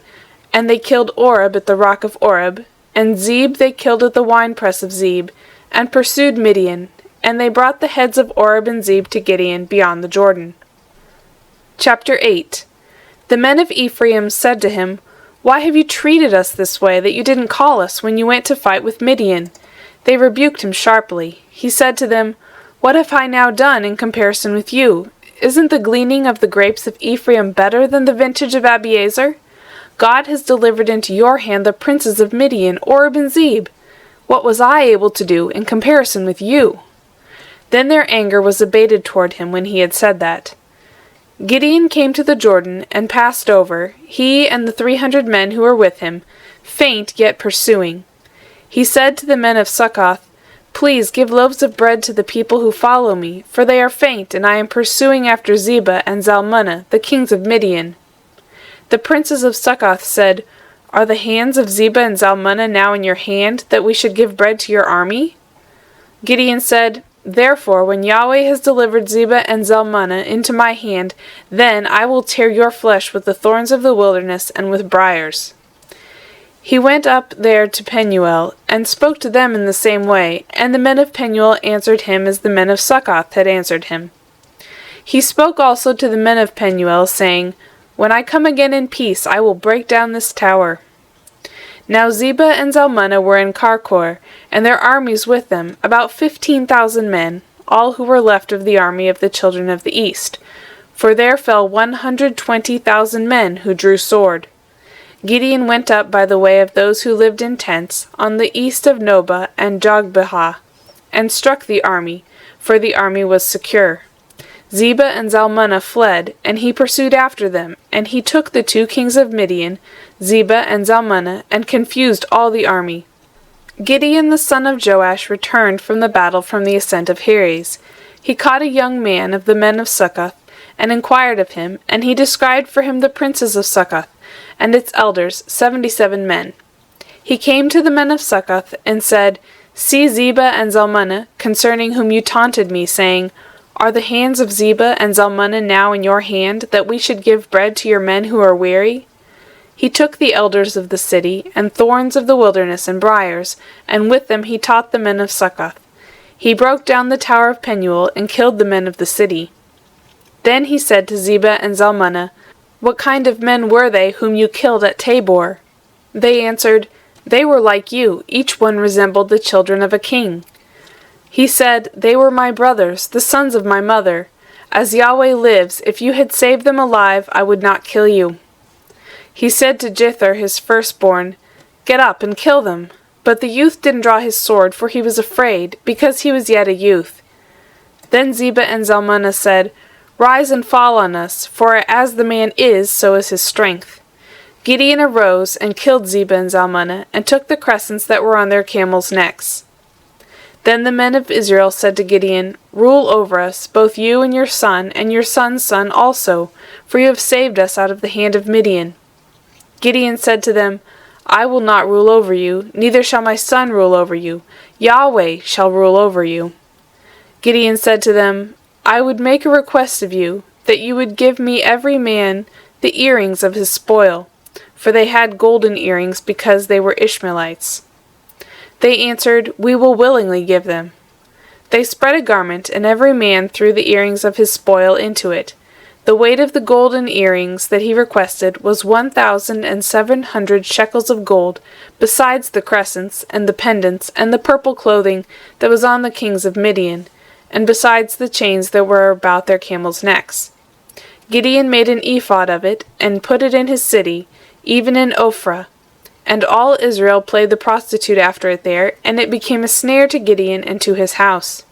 and they killed Oreb at the rock of Oreb, and Zeb they killed at the winepress of Zeb, and pursued Midian, and they brought the heads of Oreb and Zeb to Gideon beyond the Jordan. Chapter 8. The men of Ephraim said to him, "Why have you treated us this way, that you didn't call us when you went to fight with Midian?" They rebuked him sharply. He said to them, "What have I now done in comparison with you? Isn't the gleaning of the grapes of Ephraim better than the vintage of Abiezer? God has delivered into your hand the princes of Midian, Oreb and Zeb. What was I able to do in comparison with you?" Then their anger was abated toward him when he had said that. Gideon came to the Jordan and passed over, he and the 300 men who were with him, faint yet pursuing. He said to the men of Succoth, "Please give loaves of bread to the people who follow me, for they are faint, and I am pursuing after Zebah and Zalmunna, the kings of Midian." The princes of Succoth said, "Are the hands of Zebah and Zalmunna now in your hand, that we should give bread to your army?" Gideon said, "Therefore, when Yahweh has delivered Zebah and Zalmunna into my hand, then I will tear your flesh with the thorns of the wilderness and with briars." He went up there to Penuel, and spoke to them in the same way, and the men of Penuel answered him as the men of Succoth had answered him. He spoke also to the men of Penuel, saying, "When I come again in peace, I will break down this tower." Now Zebah and Zalmunna were in Karkor, and their armies with them, about 15,000 men, all who were left of the army of the children of the east. For there fell 120,000 men who drew sword. Gideon went up by the way of those who lived in tents, on the east of Nobah and Jogbehah, and struck the army, for the army was secure. Zebah and Zalmunna fled, and he pursued after them, and he took the 2 kings of Midian, Zebah and Zalmunna, and confused all the army. Gideon the son of Joash returned from the battle from the ascent of Heres. He caught a young man of the men of Succoth, and inquired of him, and he described for him the princes of Succoth, and its elders, 77 men. He came to the men of Succoth, and said, See Zebah and Zalmunna, concerning whom you taunted me, saying, Are the hands of Zebah and Zalmunna now in your hand, that we should give bread to your men who are weary? He took the elders of the city, and thorns of the wilderness and briars, and with them he taught the men of Succoth. He broke down the tower of Penuel, and killed the men of the city. Then he said to Zebah and Zalmunna, What kind of men were they whom you killed at Tabor? They answered, They were like you, each one resembled the children of a king. He said, They were my brothers, the sons of my mother. As Yahweh lives, if you had saved them alive, I would not kill you. He said to Jithar his firstborn, Get up and kill them. But the youth didn't draw his sword, for he was afraid, because he was yet a youth. Then Zebah and Zalmunna said, Rise and fall on us, for as the man is, so is his strength. Gideon arose and killed Zebah and Zalmunna, and took the crescents that were on their camels' necks. Then the men of Israel said to Gideon, Rule over us, both you and your son's son also, for you have saved us out of the hand of Midian. Gideon said to them, I will not rule over you, neither shall my son rule over you. Yahweh shall rule over you. Gideon said to them, I would make a request of you, that you would give me every man the earrings of his spoil, for they had golden earrings because they were Ishmaelites. They answered, We will willingly give them. They spread a garment, and every man threw the earrings of his spoil into it. The weight of the golden earrings that he requested was 1,700 shekels of gold, besides the crescents, and the pendants, and the purple clothing that was on the kings of Midian, and besides the chains that were about their camels' necks. Gideon made an ephod of it, and put it in his city, even in Ophrah. And all Israel played the prostitute after it there, and it became a snare to Gideon and to his house.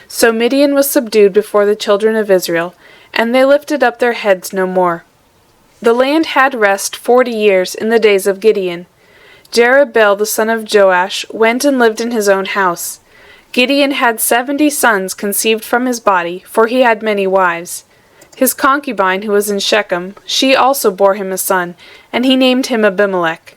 So Midian was subdued before the children of Israel, and they lifted up their heads no more. The land had rest 40 years in the days of Gideon. Jerubbaal the son of Joash went and lived in his own house. Gideon had 70 sons conceived from his body, for he had many wives. His concubine who was in Shechem, she also bore him a son, and he named him Abimelech.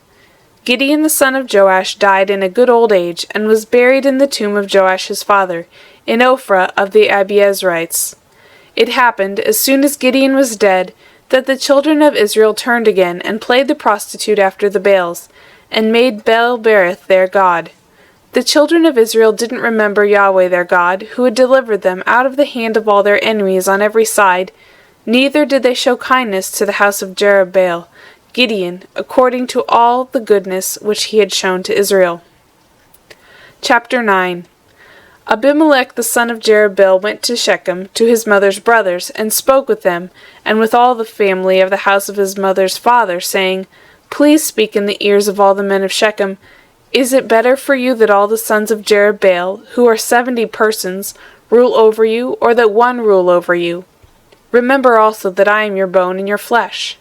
Gideon the son of Joash died in a good old age, and was buried in the tomb of Joash his father, in Ophrah of the Abiezrites. It happened, as soon as Gideon was dead, that the children of Israel turned again, and played the prostitute after the Baals, and made Baal-berith their god. The children of Israel didn't remember Yahweh their God, who had delivered them out of the hand of all their enemies on every side, neither did they show kindness to the house of Jerubbaal, Gideon, according to all the goodness which he had shown to Israel. Chapter 9. Abimelech the son of Jerubbaal went to Shechem, to his mother's brothers, and spoke with them, and with all the family of the house of his mother's father, saying, Please speak in the ears of all the men of Shechem. Is it better for you that all the sons of Jerubbaal, who are 70 persons, rule over you, or that one rule over you? Remember also that I am your bone and your flesh.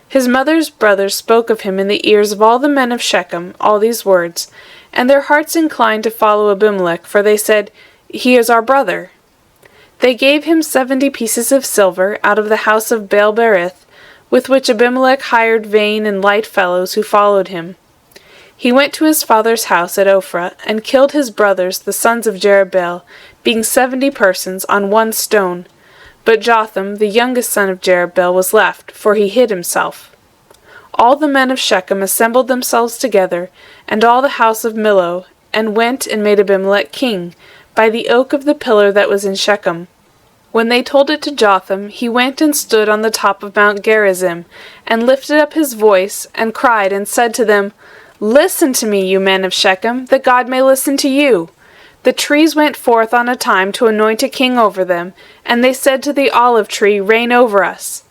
His mother's brothers spoke of him in the ears of all the men of Shechem all these words, and their hearts inclined to follow Abimelech, for they said, He is our brother. They gave him 70 pieces of silver out of the house of Baal-berith, with which Abimelech hired vain and light fellows who followed him. He went to his father's house at Ophrah, and killed his brothers the sons of Jerubbaal, being 70 persons, on one stone. But Jotham, the youngest son of Jerubbaal, was left, for he hid himself. All the men of Shechem assembled themselves together, and all the house of Millo, and went and made Abimelech king, by the oak of the pillar that was in Shechem. When they told it to Jotham, he went and stood on the top of Mount Gerizim, and lifted up his voice, and cried, and said to them, "Listen to me, you men of Shechem, that God may listen to you." The trees went forth on a time to anoint a king over them, and they said to the olive tree, "Reign over us."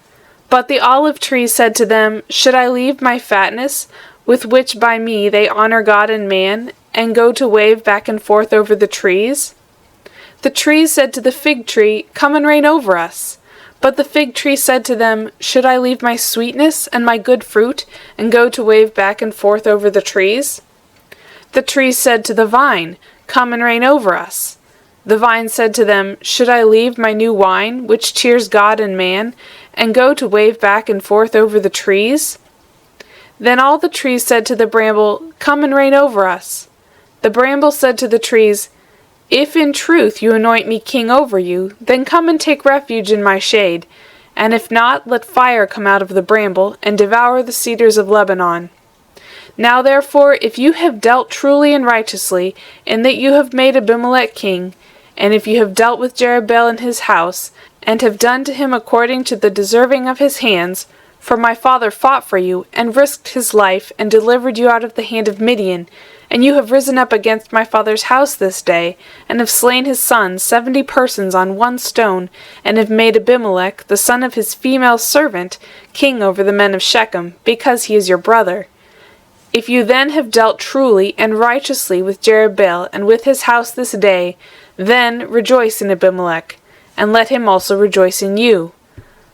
But the olive tree said to them, "Should I leave my fatness, with which by me they honor God and man, and go to wave back and forth over the trees?" The trees said to the fig tree, "Come and reign over us." But the fig tree said to them, "Should I leave my sweetness and my good fruit, and go to wave back and forth over the trees?" The trees said to the vine, "Come and reign over us." The vine said to them, "Should I leave my new wine, which cheers God and man, and go to wave back and forth over the trees?" Then all the trees said to the bramble, "Come and reign over us." The bramble said to the trees, "If in truth you anoint me king over you, then come and take refuge in my shade, and if not, let fire come out of the bramble, and devour the cedars of Lebanon. Now therefore, if you have dealt truly and righteously, in that you have made Abimelech king, and if you have dealt with Jerubbaal and his house, and have done to him according to the deserving of his hands, for my father fought for you, and risked his life, and delivered you out of the hand of Midian, and you have risen up against my father's house this day, and have slain his sons 70 persons on one stone, and have made Abimelech, the son of his female servant, king over the men of Shechem, because he is your brother. If you then have dealt truly and righteously with Jerubbaal and with his house this day, then rejoice in Abimelech, and let him also rejoice in you.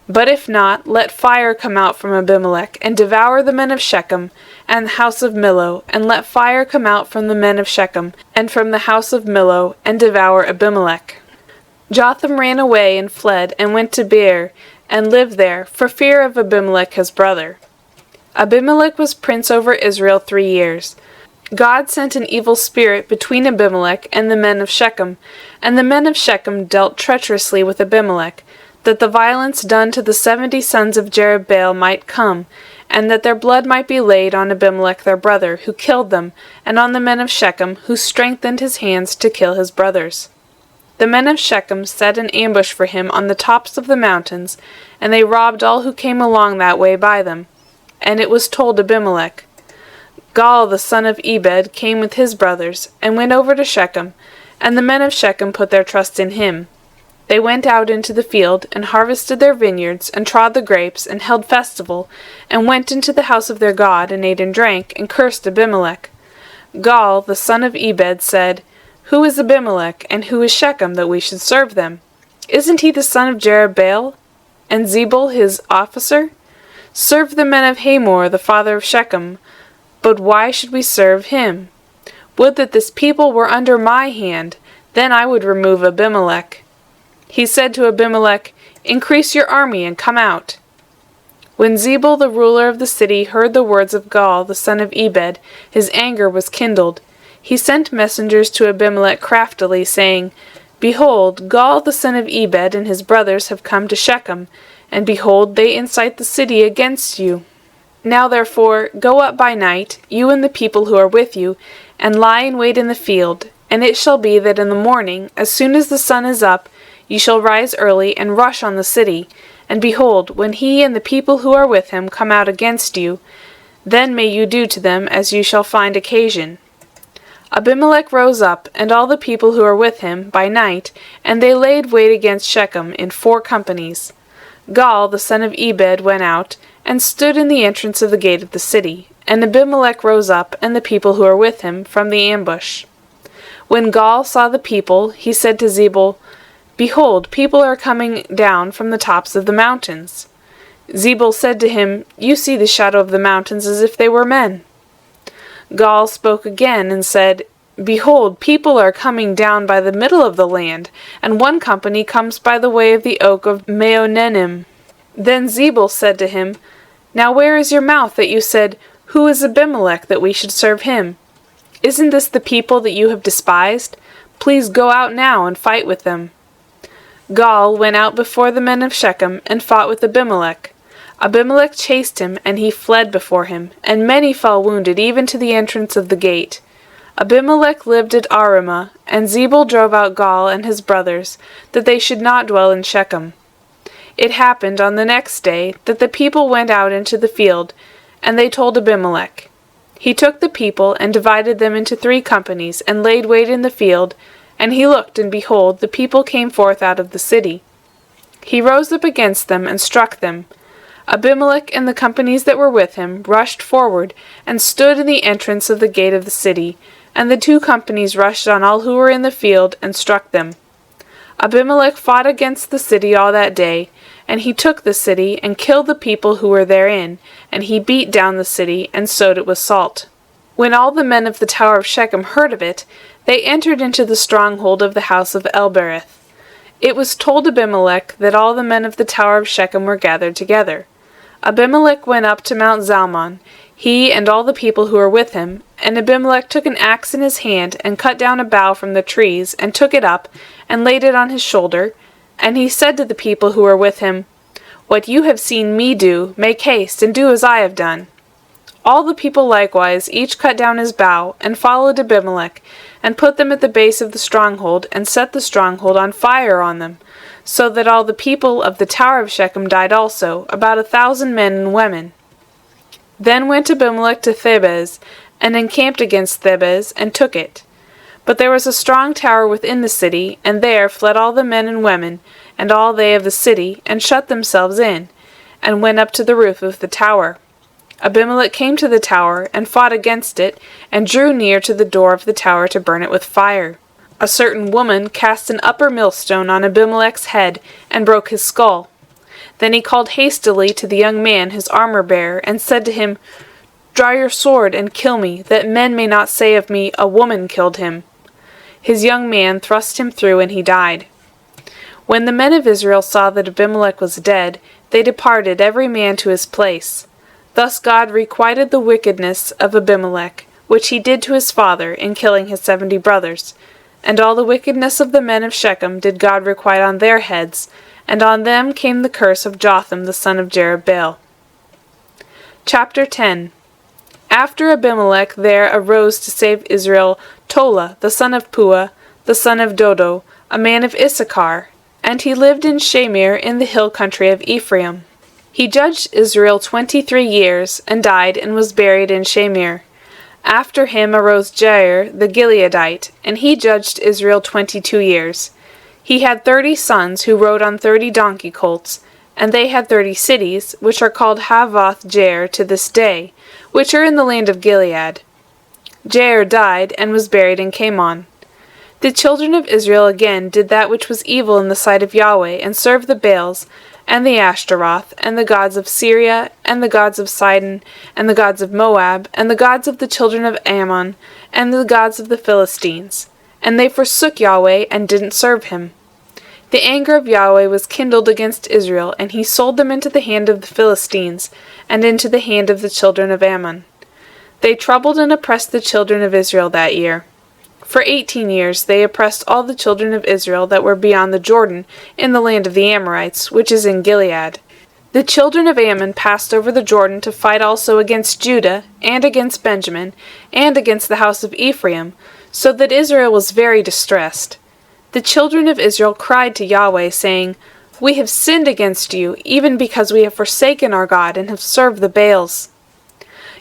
But if not, let fire come out from Abimelech, and devour the men of Shechem, and the house of Millo, and let fire come out from the men of Shechem, and from the house of Millo, and devour Abimelech. Jotham ran away and fled, and went to Beer, and lived there, for fear of Abimelech his brother. Abimelech was prince over Israel 3 years. God sent an evil spirit between Abimelech and the men of Shechem, and the men of Shechem dealt treacherously with Abimelech, that the violence done to the 70 sons of Jerubbaal might come, and that their blood might be laid on Abimelech their brother, who killed them, and on the men of Shechem, who strengthened his hands to kill his brothers. The men of Shechem set an ambush for him on the tops of the mountains, and they robbed all who came along that way by them. And it was told Abimelech. Gaal the son of Ebed came with his brothers, and went over to Shechem, and the men of Shechem put their trust in him. They went out into the field, and harvested their vineyards, and trod the grapes, and held festival, and went into the house of their God, and ate and drank, and cursed Abimelech. Gaal the son of Ebed said, "Who is Abimelech, and who is Shechem, that we should serve them? Isn't he the son of Jerubbaal, and Zebul his officer? Serve the men of Hamor, the father of Shechem. But why should we serve him? Would that this people were under my hand, then I would remove Abimelech." He said to Abimelech, "Increase your army, and come out." When Zebul the ruler of the city heard the words of Gaal the son of Ebed, his anger was kindled. He sent messengers to Abimelech craftily, saying, "Behold, Gaal the son of Ebed and his brothers have come to Shechem, and behold, they incite the city against you. Now therefore, go up by night, you and the people who are with you, and lie in wait in the field, and it shall be that in the morning, as soon as the sun is up, you shall rise early and rush on the city, and behold, when he and the people who are with him come out against you, then may you do to them as you shall find occasion." Abimelech rose up, and all the people who were with him, by night, and they laid wait against Shechem in 4 companies. Gaal the son of Ebed went out, and stood in the entrance of the gate of the city, and Abimelech rose up, and the people who were with him, from the ambush. When Gaal saw the people, he said to Zebul, "Behold, people are coming down from the tops of the mountains." Zebul said to him, "You see the shadow of the mountains as if they were men." Gaal spoke again and said, "Behold, people are coming down by the middle of the land, and one company comes by the way of the oak of Meonenim." Then Zebul said to him, "Now where is your mouth that you said, 'Who is Abimelech, that we should serve him?' Isn't this the people that you have despised? Please go out now and fight with them." Gaal went out before the men of Shechem, and fought with Abimelech. Abimelech chased him, and he fled before him, and many fell wounded even to the entrance of the gate. Abimelech lived at Arumah, and Zebul drove out Gaal and his brothers, that they should not dwell in Shechem. It happened on the next day that the people went out into the field, and they told Abimelech. He took the people, and divided them into 3 companies, and laid wait in the field, and he looked, and behold, the people came forth out of the city. He rose up against them, and struck them. Abimelech and the companies that were with him rushed forward, and stood in the entrance of the gate of the city, and the 2 companies rushed on all who were in the field, and struck them. Abimelech fought against the city all that day, and he took the city, and killed the people who were therein, and he beat down the city, and sowed it with salt. When all the men of the tower of Shechem heard of it, they entered into the stronghold of the house of Elbereth. It was told Abimelech that all the men of the tower of Shechem were gathered together. Abimelech went up to Mount Zalmon, he and all the people who were with him, and Abimelech took an axe in his hand, and cut down a bough from the trees, and took it up, and laid it on his shoulder. And he said to the people who were with him, "What you have seen me do, make haste, and do as I have done." All the people likewise each cut down his bough, and followed Abimelech, and put them at the base of the stronghold, and set the stronghold on fire on them, so that all the people of the tower of Shechem died also, about 1,000 men and women. Then went Abimelech to Thebez, and encamped against Thebez, and took it. But there was a strong tower within the city, and there fled all the men and women, and all they of the city, and shut themselves in, and went up to the roof of the tower. Abimelech came to the tower, and fought against it, and drew near to the door of the tower to burn it with fire. A certain woman cast an upper millstone on Abimelech's head, and broke his skull. Then he called hastily to the young man his armor-bearer, and said to him, "Draw your sword, and kill me, that men may not say of me, 'A woman killed him.'" His young man thrust him through, and he died. When the men of Israel saw that Abimelech was dead, they departed every man to his place. Thus God requited the wickedness of Abimelech, which he did to his father, in killing his 70 brothers. And all the wickedness of the men of Shechem did God requite on their heads, and on them came the curse of Jotham the son of Jerubbaal. Chapter 10. After Abimelech there arose to save Israel Tola the son of Puah, the son of Dodo, a man of Issachar, and he lived in Shamir in the hill country of Ephraim. He judged Israel 23 years, and died, and was buried in Shamir. After him arose Jair the Gileadite, and he judged Israel 22 years. He had 30 sons who rode on 30 donkey colts, and they had 30 cities, which are called Havoth Jair to this day, which are in the land of Gilead. Jair died, and was buried in Camon. The children of Israel again did that which was evil in the sight of Yahweh, and served the Baals, and the Ashtaroth, and the gods of Syria, and the gods of Sidon, and the gods of Moab, and the gods of the children of Ammon, and the gods of the Philistines. And they forsook Yahweh, and didn't serve him. The anger of Yahweh was kindled against Israel, and he sold them into the hand of the Philistines, and into the hand of the children of Ammon. They troubled and oppressed the children of Israel that year. For 18 years they oppressed all the children of Israel that were beyond the Jordan, in the land of the Amorites, which is in Gilead. The children of Ammon passed over the Jordan to fight also against Judah, and against Benjamin, and against the house of Ephraim, so that Israel was very distressed. The children of Israel cried to Yahweh, saying, "We have sinned against you, even because we have forsaken our God, and have served the Baals."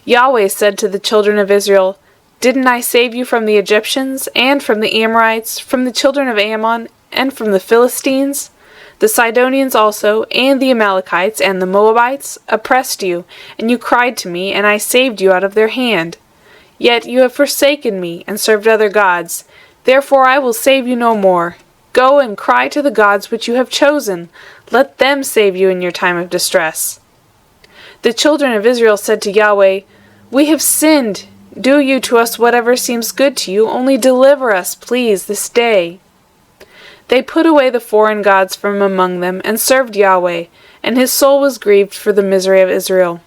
Yahweh said to the children of Israel, "Didn't I save you from the Egyptians, and from the Amorites, from the children of Ammon, and from the Philistines? The Sidonians also, and the Amalekites, and the Moabites, oppressed you, and you cried to me, and I saved you out of their hand. Yet you have forsaken me, and served other gods. Therefore I will save you no more. Go and cry to the gods which you have chosen. Let them save you in your time of distress." The children of Israel said to Yahweh, "We have sinned. Do you to us whatever seems good to you, only deliver us, please, this day." They put away the foreign gods from among them, and served Yahweh, and his soul was grieved for the misery of Israel.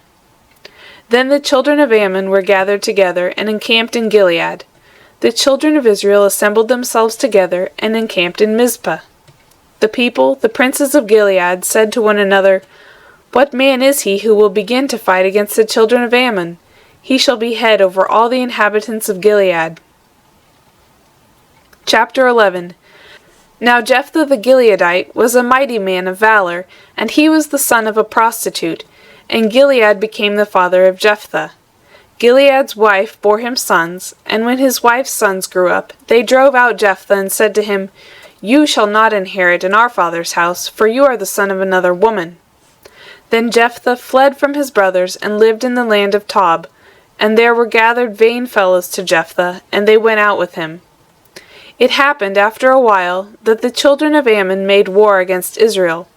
Then the children of Ammon were gathered together, and encamped in Gilead. The children of Israel assembled themselves together, and encamped in Mizpah. The people, the princes of Gilead, said to one another, "What man is he who will begin to fight against the children of Ammon? He shall be head over all the inhabitants of Gilead." Chapter 11. Now Jephthah the Gileadite was a mighty man of valor, and he was the son of a prostitute, and Gilead became the father of Jephthah. Gilead's wife bore him sons, and when his wife's sons grew up, they drove out Jephthah and said to him, "You shall not inherit in our father's house, for you are the son of another woman." Then Jephthah fled from his brothers and lived in the land of Tob, and there were gathered vain fellows to Jephthah, and they went out with him. It happened after a while that the children of Ammon made war against Israel.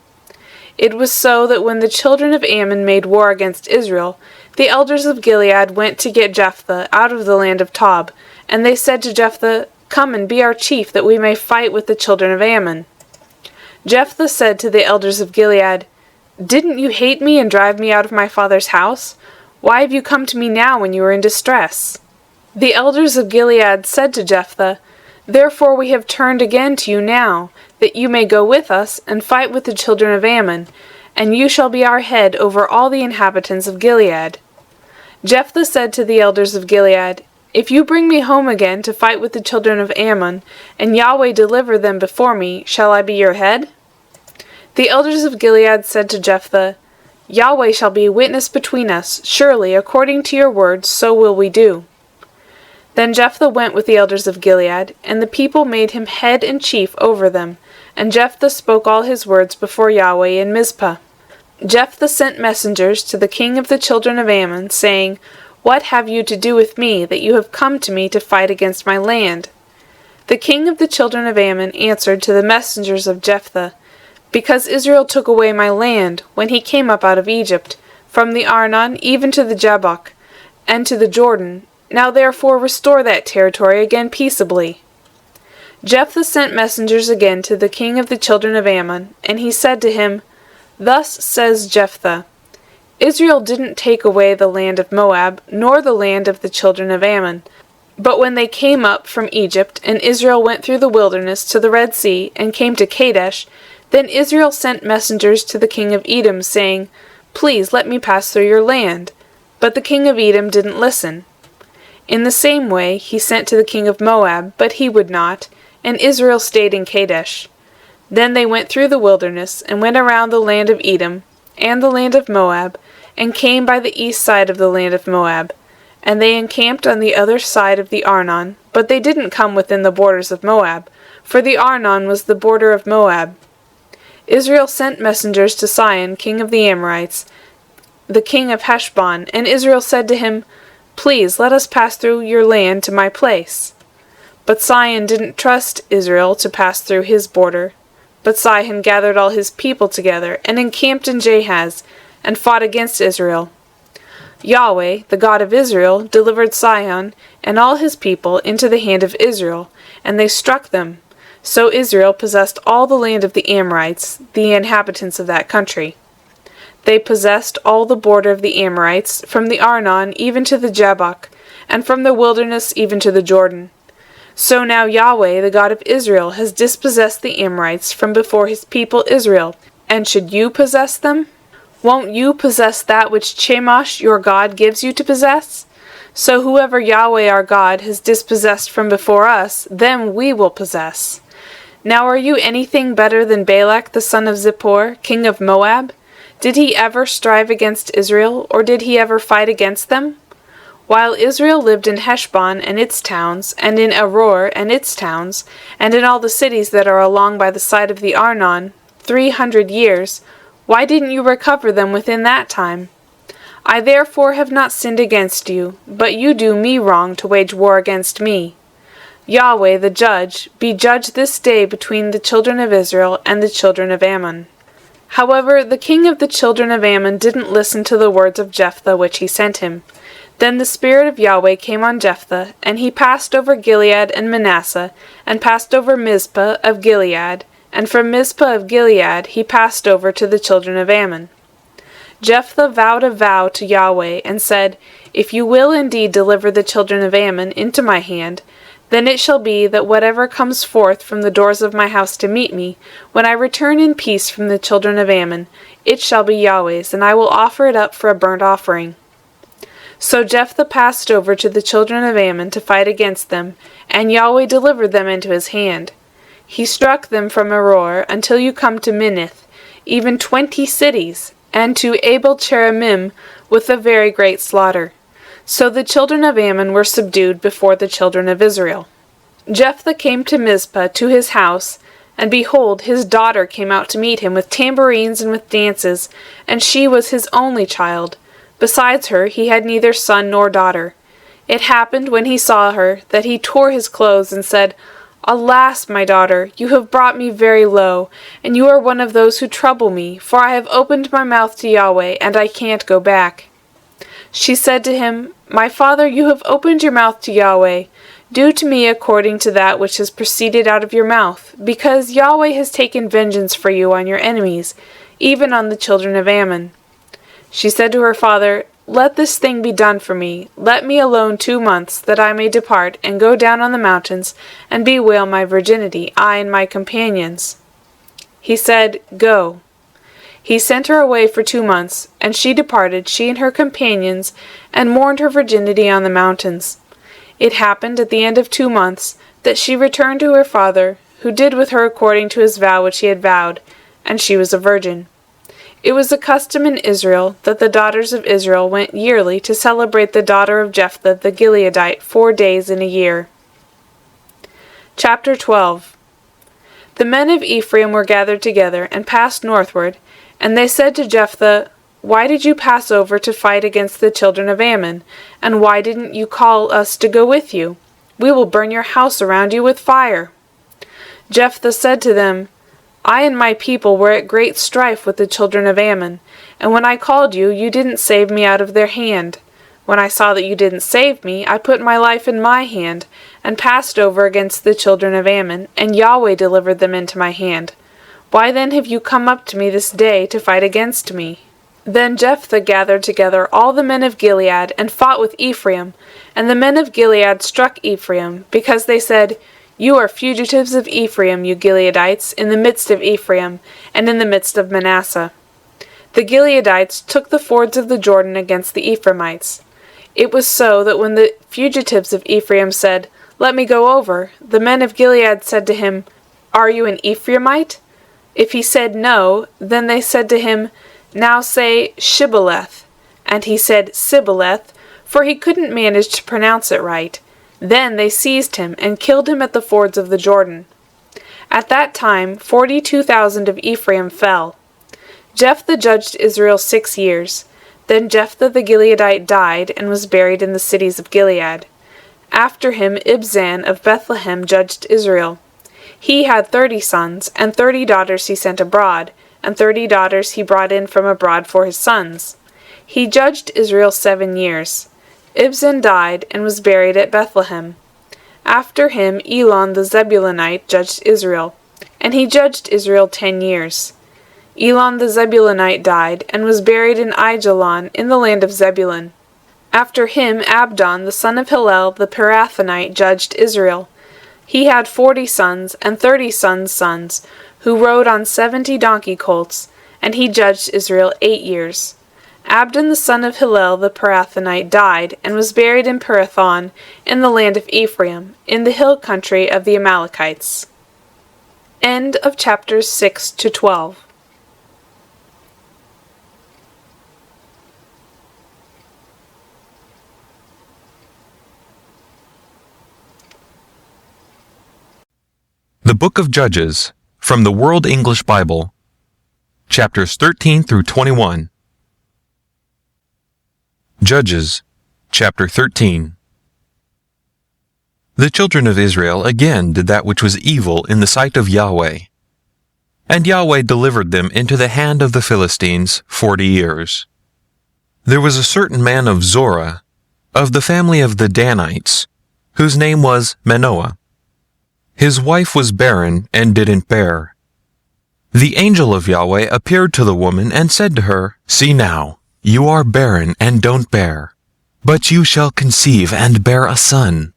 It was so that when the children of Ammon made war against Israel, the elders of Gilead went to get Jephthah out of the land of Tob, and they said to Jephthah, "Come and be our chief, that we may fight with the children of Ammon." Jephthah said to the elders of Gilead, "Didn't you hate me and drive me out of my father's house? Why have you come to me now when you are in distress?" The elders of Gilead said to Jephthah, "Therefore we have turned again to you now, that you may go with us and fight with the children of Ammon, and you shall be our head over all the inhabitants of Gilead." Jephthah said to the elders of Gilead, "If you bring me home again to fight with the children of Ammon, and Yahweh deliver them before me, shall I be your head?" The elders of Gilead said to Jephthah, "Yahweh shall be a witness between us. Surely, according to your words, so will we do." Then Jephthah went with the elders of Gilead, and the people made him head and chief over them, and Jephthah spoke all his words before Yahweh in Mizpah. Jephthah sent messengers to the king of the children of Ammon, saying, "What have you to do with me, that you have come to me to fight against my land?" The king of the children of Ammon answered to the messengers of Jephthah, "Because Israel took away my land, when he came up out of Egypt, from the Arnon even to the Jabbok, and to the Jordan. Now therefore restore that territory again peaceably." Jephthah sent messengers again to the king of the children of Ammon, and he said to him, "Thus says Jephthah, Israel didn't take away the land of Moab, nor the land of the children of Ammon. But when they came up from Egypt, and Israel went through the wilderness to the Red Sea, and came to Kadesh, then Israel sent messengers to the king of Edom, saying, 'Please let me pass through your land.' But the king of Edom didn't listen. In the same way he sent to the king of Moab, but he would not, and Israel stayed in Kadesh. Then they went through the wilderness, and went around the land of Edom, and the land of Moab, and came by the east side of the land of Moab. And they encamped on the other side of the Arnon, but they didn't come within the borders of Moab, for the Arnon was the border of Moab. Israel sent messengers to Sihon, king of the Amorites, the king of Heshbon, and Israel said to him, "Please let us pass through your land to my place." But Sihon didn't trust Israel to pass through his border. But Sihon gathered all his people together, and encamped in Jahaz, and fought against Israel. Yahweh, the God of Israel, delivered Sihon and all his people into the hand of Israel, and they struck them. So Israel possessed all the land of the Amorites, the inhabitants of that country. They possessed all the border of the Amorites, from the Arnon even to the Jabbok, and from the wilderness even to the Jordan. So now Yahweh, the God of Israel, has dispossessed the Amorites from before his people Israel. And should you possess them? Won't you possess that which Chemosh your God gives you to possess? So whoever Yahweh our God has dispossessed from before us, them we will possess. Now are you anything better than Balak the son of Zippor, king of Moab? Did he ever strive against Israel, or did he ever fight against them? While Israel lived in Heshbon and its towns, and in Aroer and its towns, and in all the cities that are along by the side of the Arnon, 300 years, why didn't you recover them within that time? I therefore have not sinned against you, but you do me wrong to wage war against me. Yahweh the judge, be judge this day between the children of Israel and the children of Ammon." However, the king of the children of Ammon didn't listen to the words of Jephthah which he sent him. Then the Spirit of Yahweh came on Jephthah, and he passed over Gilead and Manasseh, and passed over Mizpah of Gilead, and from Mizpah of Gilead he passed over to the children of Ammon. Jephthah vowed a vow to Yahweh, and said, "If you will indeed deliver the children of Ammon into my hand, then it shall be that whatever comes forth from the doors of my house to meet me, when I return in peace from the children of Ammon, it shall be Yahweh's, and I will offer it up for a burnt offering." So Jephthah passed over to the children of Ammon to fight against them, and Yahweh delivered them into his hand. He struck them from Aroer until you come to Minnith, even 20 cities, and to Abel Cheramim with a very great slaughter. So the children of Ammon were subdued before the children of Israel. Jephthah came to Mizpah to his house, and behold, his daughter came out to meet him with tambourines and with dances, and she was his only child. Besides her he had neither son nor daughter. It happened, when he saw her, that he tore his clothes and said, Alas, my daughter, you have brought me very low, and you are one of those who trouble me, for I have opened my mouth to Yahweh, and I can't go back. She said to him, My father, you have opened your mouth to Yahweh. Do to me according to that which has proceeded out of your mouth, because Yahweh has taken vengeance for you on your enemies, even on the children of Ammon. She said to her father, Let this thing be done for me. Let me alone 2 months, that I may depart, and go down on the mountains, and bewail my virginity, I and my companions. He said, Go. He sent her away for 2 months, and she departed, she and her companions, and mourned her virginity on the mountains. It happened at the end of 2 months, that she returned to her father, who did with her according to his vow which he had vowed, and she was a virgin. It was a custom in Israel that the daughters of Israel went yearly to celebrate the daughter of Jephthah the Gileadite 4 days in a year. Chapter 12. The men of Ephraim were gathered together, and passed northward, and they said to Jephthah, Why did you pass over to fight against the children of Ammon? And why didn't you call us to go with you? We will burn your house around you with fire. Jephthah said to them, I and my people were at great strife with the children of Ammon, and when I called you, you didn't save me out of their hand. When I saw that you didn't save me, I put my life in my hand, and passed over against the children of Ammon, and Yahweh delivered them into my hand. Why then have you come up to me this day to fight against me? Then Jephthah gathered together all the men of Gilead, and fought with Ephraim. And the men of Gilead struck Ephraim, because they said, You are fugitives of Ephraim, you Gileadites, in the midst of Ephraim, and in the midst of Manasseh. The Gileadites took the fords of the Jordan against the Ephraimites. It was so that when the fugitives of Ephraim said, Let me go over, the men of Gilead said to him, Are you an Ephraimite? If he said no, then they said to him, Now say Shibboleth. And he said Sibboleth, for he couldn't manage to pronounce it right. Then they seized him, and killed him at the fords of the Jordan. At that time 42,000 of Ephraim fell. Jephthah judged Israel 6 years. Then Jephthah the Gileadite died, and was buried in the cities of Gilead. After him Ibzan of Bethlehem judged Israel. He had 30 sons, and 30 daughters he sent abroad, and 30 daughters he brought in from abroad for his sons. He judged Israel 7 years. Ibzan died, and was buried at Bethlehem. After him Elon the Zebulunite judged Israel, and he judged Israel 10 years. Elon the Zebulunite died, and was buried in Aijalon in the land of Zebulun. After him Abdon the son of Hillel the Pirathonite judged Israel. He had 40 sons, and 30 sons' sons, who rode on 70 donkey colts, and he judged Israel 8 years. Abdon the son of Hillel the Pirathonite died, and was buried in Pirathon, in the land of Ephraim, in the hill country of the Amalekites. End of chapters 6 to 12. The Book of Judges, from the World English Bible, chapters 13 through 21. Judges, chapter 13. The children of Israel again did that which was evil in the sight of Yahweh. And Yahweh delivered them into the hand of the Philistines 40 years. There was a certain man of Zorah, of the family of the Danites, whose name was Manoah. His wife was barren and didn't bear. The angel of Yahweh appeared to the woman and said to her, See now, you are barren and don't bear, but you shall conceive and bear a son.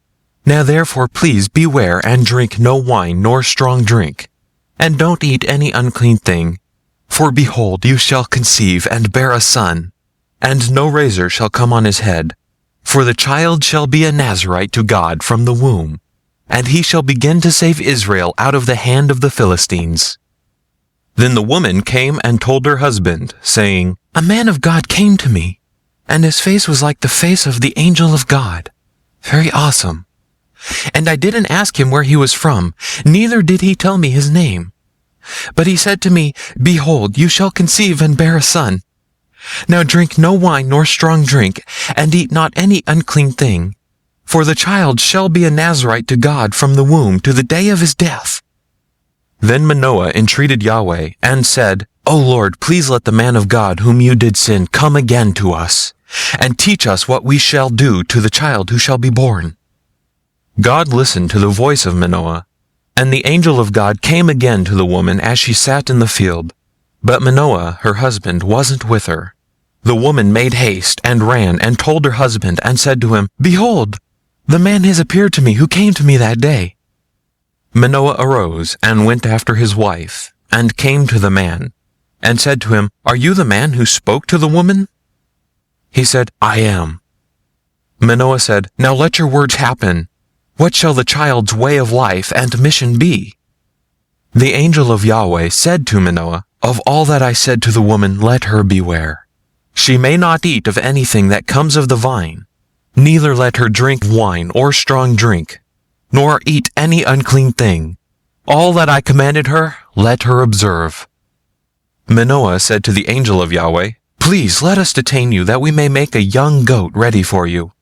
Now therefore please beware and drink no wine nor strong drink, and don't eat any unclean thing, for behold, you shall conceive and bear a son, and no razor shall come on his head, for the child shall be a Nazarite to God from the womb, and he shall begin to save Israel out of the hand of the Philistines. Then the woman came and told her husband, saying, A man of God came to me, and his face was like the face of the angel of God. Very awesome. And I didn't ask him where he was from, neither did he tell me his name. But he said to me, Behold, you shall conceive and bear a son. Now drink no wine nor strong drink, and eat not any unclean thing. For the child shall be a Nazarite to God from the womb to the day of his death. Then Manoah entreated Yahweh, and said, O Lord, please let the man of God whom you did send come again to us, and teach us what we shall do to the child who shall be born. God listened to the voice of Manoah, and the angel of God came again to the woman as she sat in the field. But Manoah, her husband, wasn't with her. The woman made haste, and ran, and told her husband, and said to him, Behold, the man has appeared to me who came to me that day. Manoah arose, and went after his wife, and came to the man, and said to him, Are you the man who spoke to the woman? He said, I am. Manoah said, Now let your words happen. What shall the child's way of life and mission be? The angel of Yahweh said to Manoah, Of all that I said to the woman, let her beware. She may not eat of anything that comes of the vine, neither let her drink wine or strong drink, nor eat any unclean thing. All that I commanded her, let her observe. Manoah said to the angel of Yahweh, Please let us detain you, that we may make a young goat ready for you.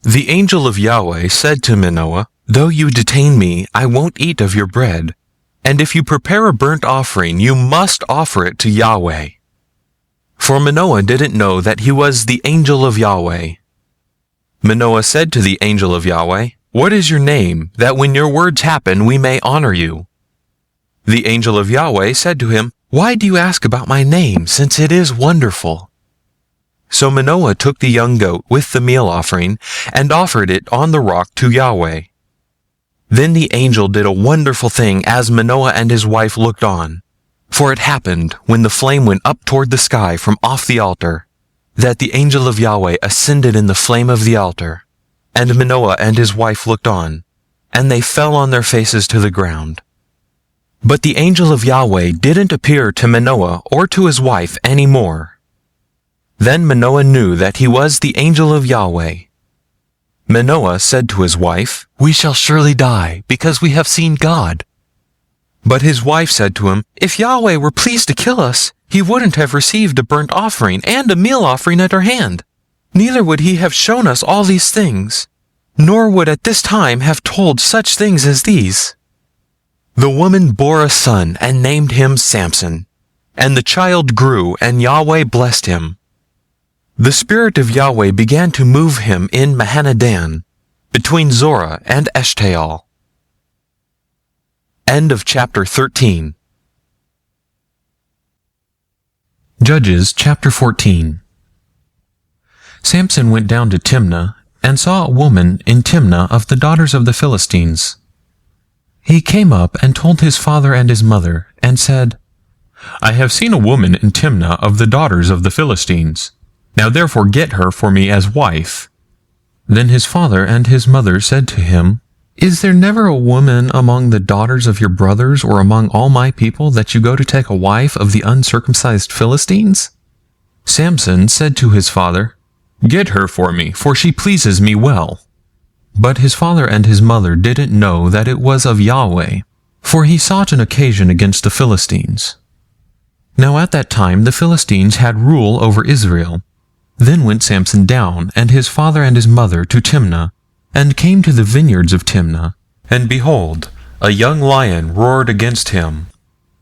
The angel of Yahweh said to Manoah, Though you detain me, I won't eat of your bread. And if you prepare a burnt offering, you must offer it to Yahweh. For Manoah didn't know that he was the angel of Yahweh. Manoah said to the angel of Yahweh, What is your name, that when your words happen we may honor you? The angel of Yahweh said to him, Why do you ask about my name, since it is wonderful? So Manoah took the young goat with the meal offering, and offered it on the rock to Yahweh. Then the angel did a wonderful thing as Manoah and his wife looked on. For it happened, when the flame went up toward the sky from off the altar, that the angel of Yahweh ascended in the flame of the altar. And Manoah and his wife looked on, and they fell on their faces to the ground. But the angel of Yahweh didn't appear to Manoah or to his wife any more. Then Manoah knew that he was the angel of Yahweh. Manoah said to his wife, We shall surely die, because we have seen God. But his wife said to him, If Yahweh were pleased to kill us, he wouldn't have received a burnt offering and a meal offering at our hand. Neither would he have shown us all these things, nor would at this time have told such things as these. The woman bore a son and named him Samson. And the child grew, and Yahweh blessed him. The Spirit of Yahweh began to move him in Mahanadan, between Zorah and Eshtaol. End of chapter 13. Judges chapter 14. Samson went down to Timnah, and saw a woman in Timnah of the daughters of the Philistines. He came up and told his father and his mother, and said, I have seen a woman in Timnah of the daughters of the Philistines. Now therefore get her for me as wife. Then his father and his mother said to him, Is there never a woman among the daughters of your brothers or among all my people that you go to take a wife of the uncircumcised Philistines? Samson said to his father, Get her for me, for she pleases me well. But his father and his mother didn't know that it was of Yahweh, for he sought an occasion against the Philistines. Now at that time the Philistines had rule over Israel. Then went Samson down, and his father and his mother, to Timnah, and came to the vineyards of Timnah. And behold, a young lion roared against him.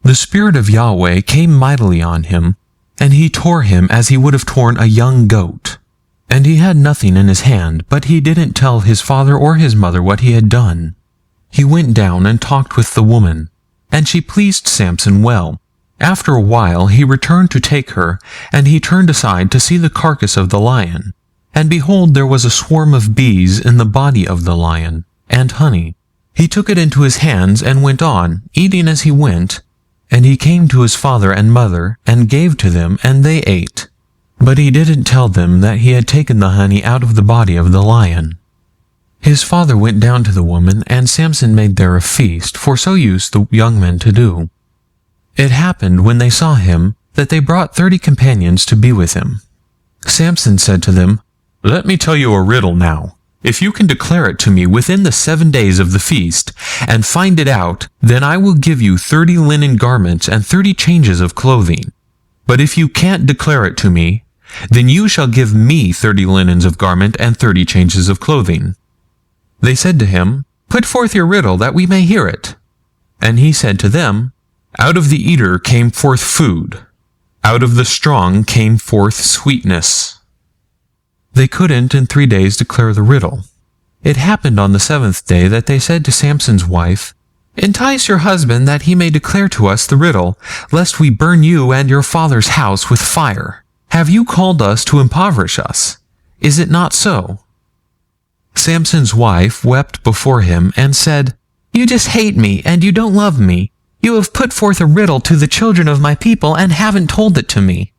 The Spirit of Yahweh came mightily on him, and he tore him as he would have torn a young goat. And he had nothing in his hand, but he didn't tell his father or his mother what he had done. He went down and talked with the woman, and she pleased Samson well. After a while he returned to take her, and he turned aside to see the carcass of the lion. And behold, there was a swarm of bees in the body of the lion, and honey. He took it into his hands and went on, eating as he went. And he came to his father and mother, and gave to them, and they ate. But he didn't tell them that he had taken the honey out of the body of the lion. His father went down to the woman, and Samson made there a feast, for so used the young men to do. It happened when they saw him, that they brought 30 companions to be with him. Samson said to them, "Let me tell you a riddle now. If you can declare it to me within the 7 days of the feast, and find it out, then I will give you 30 linen garments and 30 changes of clothing. But if you can't declare it to me, then you shall give me 30 linens of garment and 30 changes of clothing." They said to him, "Put forth your riddle, that we may hear it." And he said to them, "Out of the eater came forth food. Out of the strong came forth sweetness." They couldn't in 3 days declare the riddle. It happened on the 7th day that they said to Samson's wife, "Entice your husband that he may declare to us the riddle, lest we burn you and your father's house with fire. Have you called us to impoverish us? Is it not so?" Samson's wife wept before him and said, "You just hate me and you don't love me. You have put forth a riddle to the children of my people and haven't told it to me."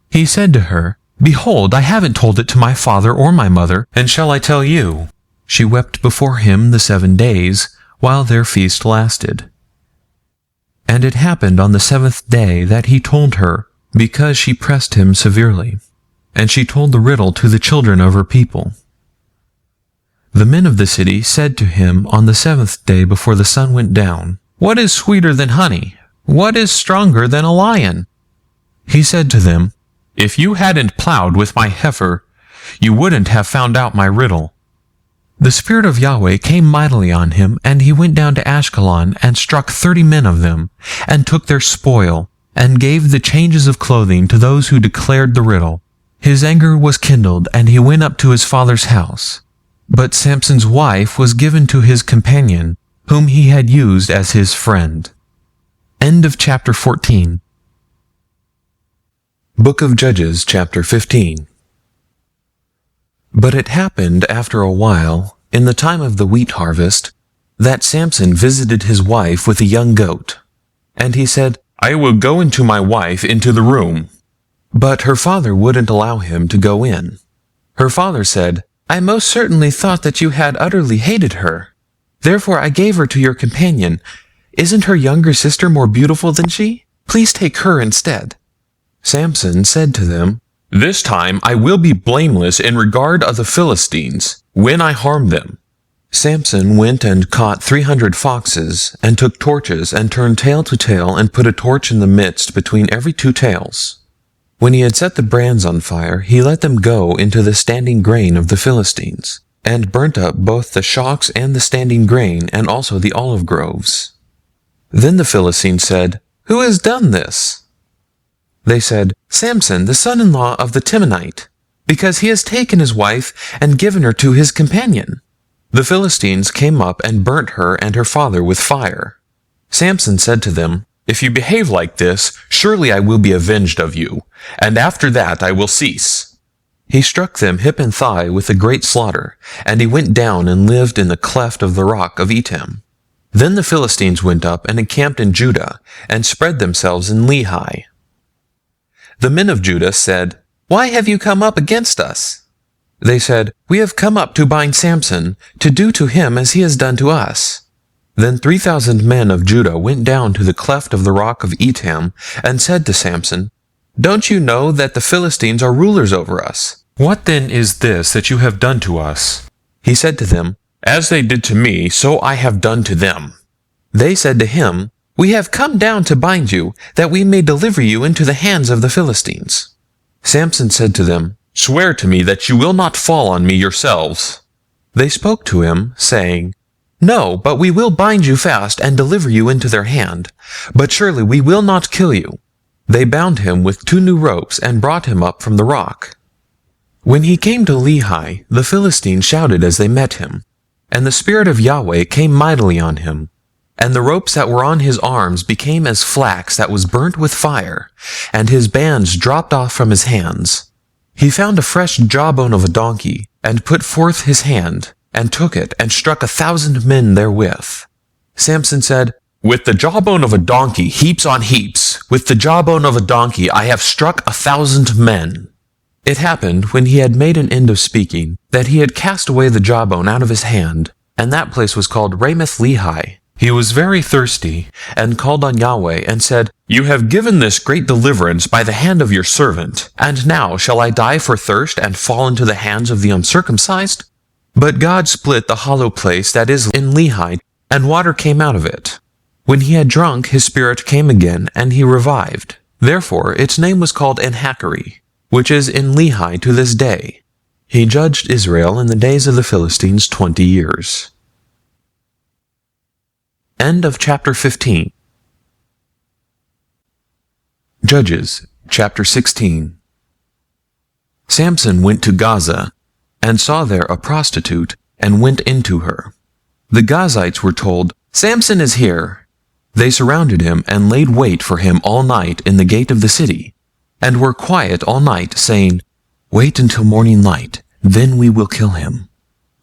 He said to her, "Behold, I haven't told it to my father or my mother, and shall I tell you?" She wept before him the 7 days, while their feast lasted. And it happened on the 7th day that he told her, because she pressed him severely. And she told the riddle to the children of her people. The men of the city said to him on the 7th day before the sun went down, "What is sweeter than honey? What is stronger than a lion?" He said to them, "If you hadn't plowed with my heifer, you wouldn't have found out my riddle." The Spirit of Yahweh came mightily on him, and he went down to Ashkelon and struck 30 men of them, and took their spoil, and gave the changes of clothing to those who declared the riddle. His anger was kindled, and he went up to his father's house. But Samson's wife was given to his companion, whom he had used as his friend. End of chapter 14. Book of Judges, chapter 15. But it happened after a while, in the time of the wheat harvest, that Samson visited his wife with a young goat. And he said, "I will go into my wife into the room." But her father wouldn't allow him to go in. Her father said, "I most certainly thought that you had utterly hated her. Therefore I gave her to your companion. Isn't her younger sister more beautiful than she? Please take her instead." Samson said to them, "This time I will be blameless in regard of the Philistines, when I harm them." Samson went and caught 300 foxes, and took torches, and turned tail to tail, and put a torch in the midst between every 2 tails. When he had set the brands on fire, he let them go into the standing grain of the Philistines, and burnt up both the shocks and the standing grain, and also the olive groves. Then the Philistines said, "Who has done this?" They said, "Samson, the son-in-law of the Timnite, because he has taken his wife and given her to his companion." The Philistines came up and burnt her and her father with fire. Samson said to them, "If you behave like this, surely I will be avenged of you, and after that I will cease." He struck them hip and thigh with a great slaughter, and he went down and lived in the cleft of the rock of Etam. Then the Philistines went up and encamped in Judah, and spread themselves in Lehi. The men of Judah said, "Why have you come up against us?" They said, "We have come up to bind Samson, to do to him as he has done to us." Then 3,000 men of Judah went down to the cleft of the rock of Etam, and said to Samson, "Don't you know that the Philistines are rulers over us? What then is this that you have done to us?" He said to them, "As they did to me, so I have done to them." They said to him, "We have come down to bind you, that we may deliver you into the hands of the Philistines." Samson said to them, "Swear to me that you will not fall on me yourselves." They spoke to him, saying, "No, but we will bind you fast and deliver you into their hand. But surely we will not kill you." They bound him with 2 new ropes and brought him up from the rock. When he came to Lehi, the Philistines shouted as they met him. And the Spirit of Yahweh came mightily on him. And the ropes that were on his arms became as flax that was burnt with fire, and his bands dropped off from his hands. He found a fresh jawbone of a donkey, and put forth his hand, and took it, and struck 1,000 men therewith. Samson said, "With the jawbone of a donkey, heaps on heaps, with the jawbone of a donkey I have struck 1,000 men." It happened, when he had made an end of speaking, that he had cast away the jawbone out of his hand, and that place was called Ramoth Lehi. He was very thirsty, and called on Yahweh, and said, You have given this great deliverance by the hand of your servant, and now shall I die for thirst and fall into the hands of the uncircumcised? But God split the hollow place that is in Lehi, and water came out of it. When he had drunk, his spirit came again, and he revived. Therefore its name was called Enhakkore, which is in Lehi to this day. He judged Israel in the days of the Philistines 20 years. End of chapter 15. Judges, chapter 16. Samson went to Gaza, and saw there a prostitute, and went into her. The Gazites were told, Samson is here. They surrounded him, and laid wait for him all night in the gate of the city, and were quiet all night, saying, Wait until morning light, then we will kill him.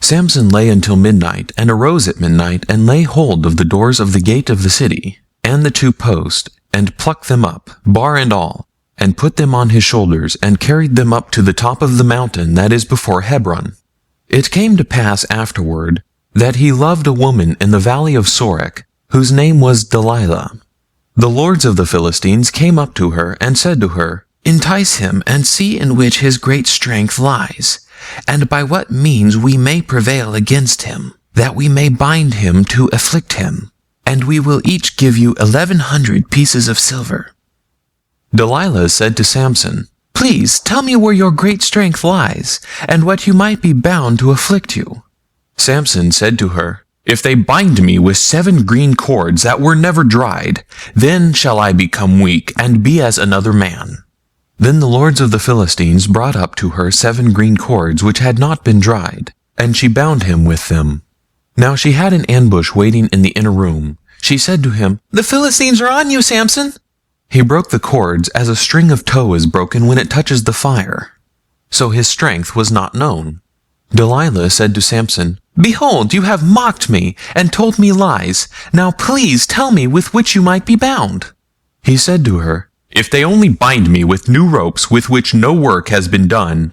Samson lay until midnight, and arose at midnight, and lay hold of the doors of the gate of the city, and the 2 posts, and plucked them up, bar and all, and put them on his shoulders, and carried them up to the top of the mountain that is before Hebron. It came to pass afterward, that he loved a woman in the valley of Sorek, whose name was Delilah. The lords of the Philistines came up to her, and said to her, Entice him, and see in which his great strength lies, and by what means we may prevail against him, that we may bind him to afflict him, and we will each give you 1,100 pieces of silver. Delilah said to Samson, Please tell me where your great strength lies, and what you might be bound to afflict you. Samson said to her, If they bind me with 7 green cords that were never dried, then shall I become weak, and be as another man. Then the lords of the Philistines brought up to her 7 green cords which had not been dried, and she bound him with them. Now she had an ambush waiting in the inner room. She said to him, The Philistines are on you, Samson. He broke the cords as a string of tow is broken when it touches the fire. So his strength was not known. Delilah said to Samson, Behold, you have mocked me, and told me lies. Now please tell me with which you might be bound. He said to her, If they only bind me with new ropes with which no work has been done,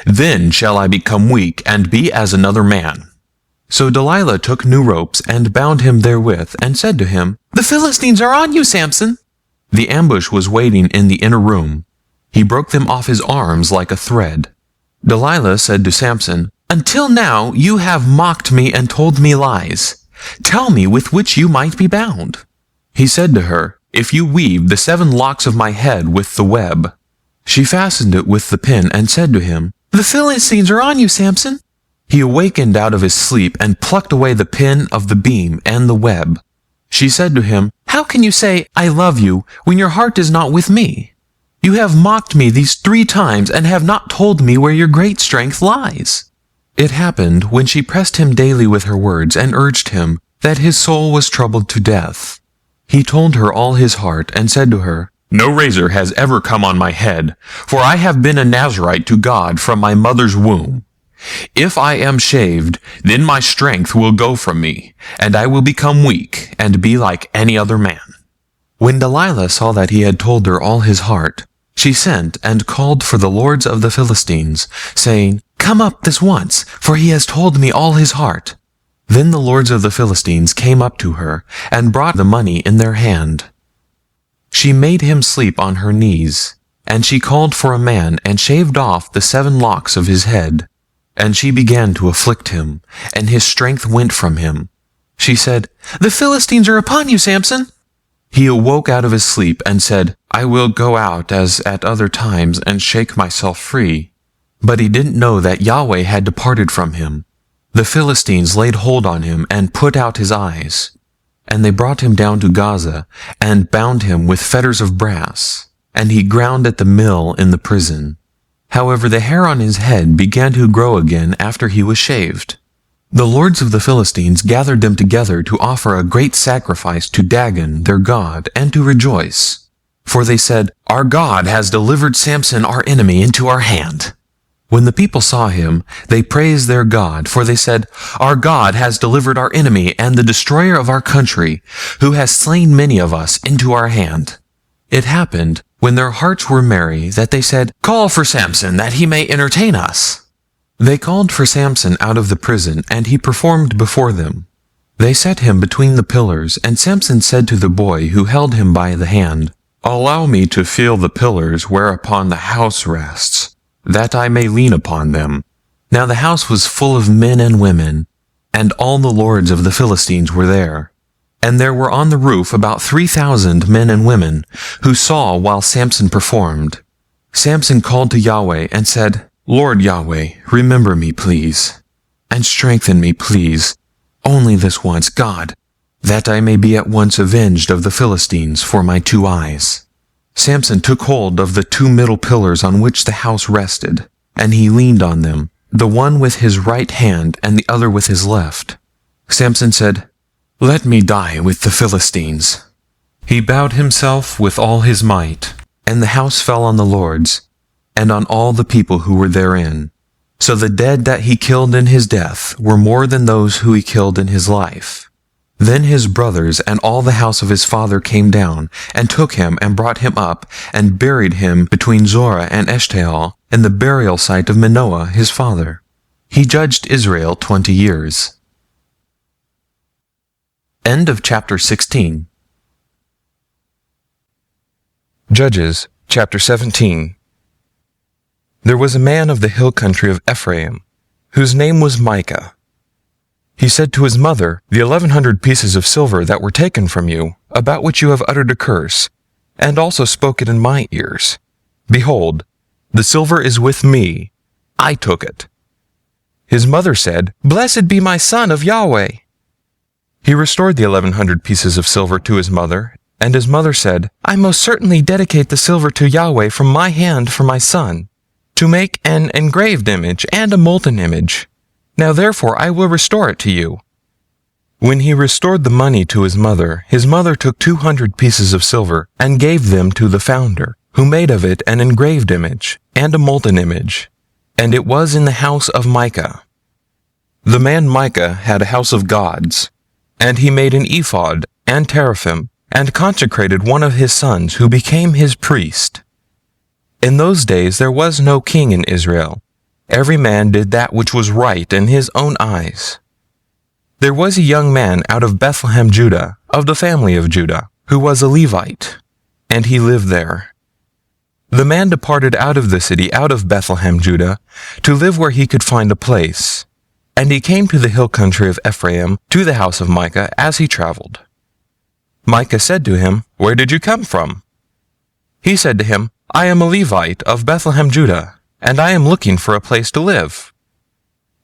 then shall I become weak, and be as another man. So Delilah took new ropes, and bound him therewith, and said to him, The Philistines are on you, Samson. The ambush was waiting in the inner room. He broke them off his arms like a thread. Delilah said to Samson, Until now you have mocked me and told me lies. Tell me with which you might be bound. He said to her, If you weave the 7 locks of my head with the web. She fastened it with the pin, and said to him, The Philistines are on you, Samson. He awakened out of his sleep, and plucked away the pin of the beam and the web. She said to him, How can you say, I love you, when your heart is not with me? You have mocked me these 3 times, and have not told me where your great strength lies. It happened, when she pressed him daily with her words, and urged him, that his soul was troubled to death. He told her all his heart, and said to her, No razor has ever come on my head, for I have been a Nazirite to God from my mother's womb. If I am shaved, then my strength will go from me, and I will become weak, and be like any other man. When Delilah saw that he had told her all his heart, she sent and called for the lords of the Philistines, saying, Come up this once, for he has told me all his heart. Then the lords of the Philistines came up to her, and brought the money in their hand. She made him sleep on her knees, and she called for a man, and shaved off the 7 locks of his head. And she began to afflict him, and his strength went from him. She said, The Philistines are upon you, Samson. He awoke out of his sleep, and said, I will go out as at other times, and shake myself free. But he didn't know that Yahweh had departed from him. The Philistines laid hold on him, and put out his eyes. And they brought him down to Gaza, and bound him with fetters of brass, and he ground at the mill in the prison. However, the hair on his head began to grow again after he was shaved. The lords of the Philistines gathered them together to offer a great sacrifice to Dagon, their god, and to rejoice. For they said, Our God has delivered Samson our enemy into our hand. When the people saw him, they praised their God, for they said, Our God has delivered our enemy and the destroyer of our country, who has slain many of us, into our hand. It happened, when their hearts were merry, that they said, Call for Samson, that he may entertain us. They called for Samson out of the prison, and he performed before them. They set him between the pillars, and Samson said to the boy who held him by the hand, "Allow me to feel the pillars whereupon the house rests, that I may lean upon them." Now the house was full of men and women, and all the lords of the Philistines were there. And there were on the roof about 3,000 men and women, who saw while Samson performed. Samson called to Yahweh and said, "Lord Yahweh, remember me, please, and strengthen me, please, only this once, God, that I may be at once avenged of the Philistines for my 2 eyes." Samson took hold of the 2 middle pillars on which the house rested, and he leaned on them, the one with his right hand and the other with his left. Samson said, "Let me die with the Philistines." He bowed himself with all his might, and the house fell on the lords, and on all the people who were therein. So the dead that he killed in his death were more than those who he killed in his life. Then his brothers and all the house of his father came down, and took him and brought him up, and buried him between Zorah and Eshtaol, in the burial site of Manoah his father. He judged Israel 20 years. End of chapter 16. Judges, chapter 17. There was a man of the hill country of Ephraim, whose name was Micah. He said to his mother, "The 1,100 pieces of silver that were taken from you, about which you have uttered a curse, and also spoke it in my ears. Behold, the silver is with me. I took it." His mother said, "Blessed be my son of Yahweh." He restored the 1,100 pieces of silver to his mother, and his mother said, "I most certainly dedicate the silver to Yahweh from my hand for my son, to make an engraved image and a molten image. Now therefore I will restore it to you." When he restored the money to his mother took 200 pieces of silver, and gave them to the founder, who made of it an engraved image, and a molten image, and it was in the house of Micah. The man Micah had a house of gods, and he made an ephod, and teraphim, and consecrated one of his sons, who became his priest. In those days there was no king in Israel. Every man did that which was right in his own eyes. There was a young man out of Bethlehem, Judah, of the family of Judah, who was a Levite, and he lived there. The man departed out of the city, out of Bethlehem, Judah, to live where he could find a place. And he came to the hill country of Ephraim, to the house of Micah, as he traveled. Micah said to him, "Where did you come from?" He said to him, "I am a Levite of Bethlehem, Judah, and I am looking for a place to live."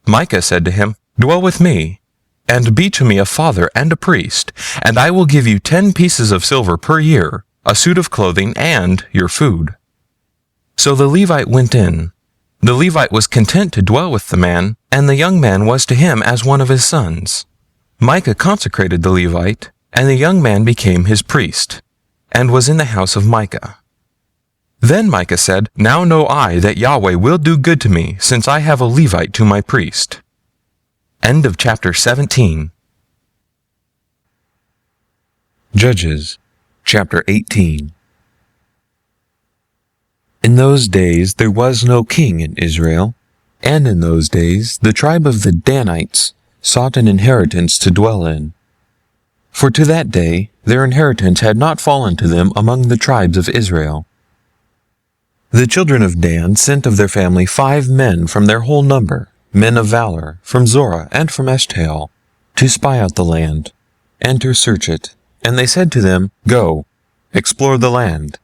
Micah said to him, "Dwell with me, and be to me a father and a priest, and I will give you 10 pieces of silver per year, a suit of clothing, and your food." So the Levite went in. The Levite was content to dwell with the man, and the young man was to him as one of his sons. Micah consecrated the Levite, and the young man became his priest, and was in the house of Micah. Then Micah said, "Now know I that Yahweh will do good to me, since I have a Levite to my priest." End of chapter 17. Judges, chapter 18. In those days there was no king in Israel, and in those days the tribe of the Danites sought an inheritance to dwell in. For to that day their inheritance had not fallen to them among the tribes of Israel. The children of Dan sent of their family 5 men from their whole number, men of valor, from Zorah and from Eshtaol, to spy out the land, and to search it. And they said to them, "Go, explore the land."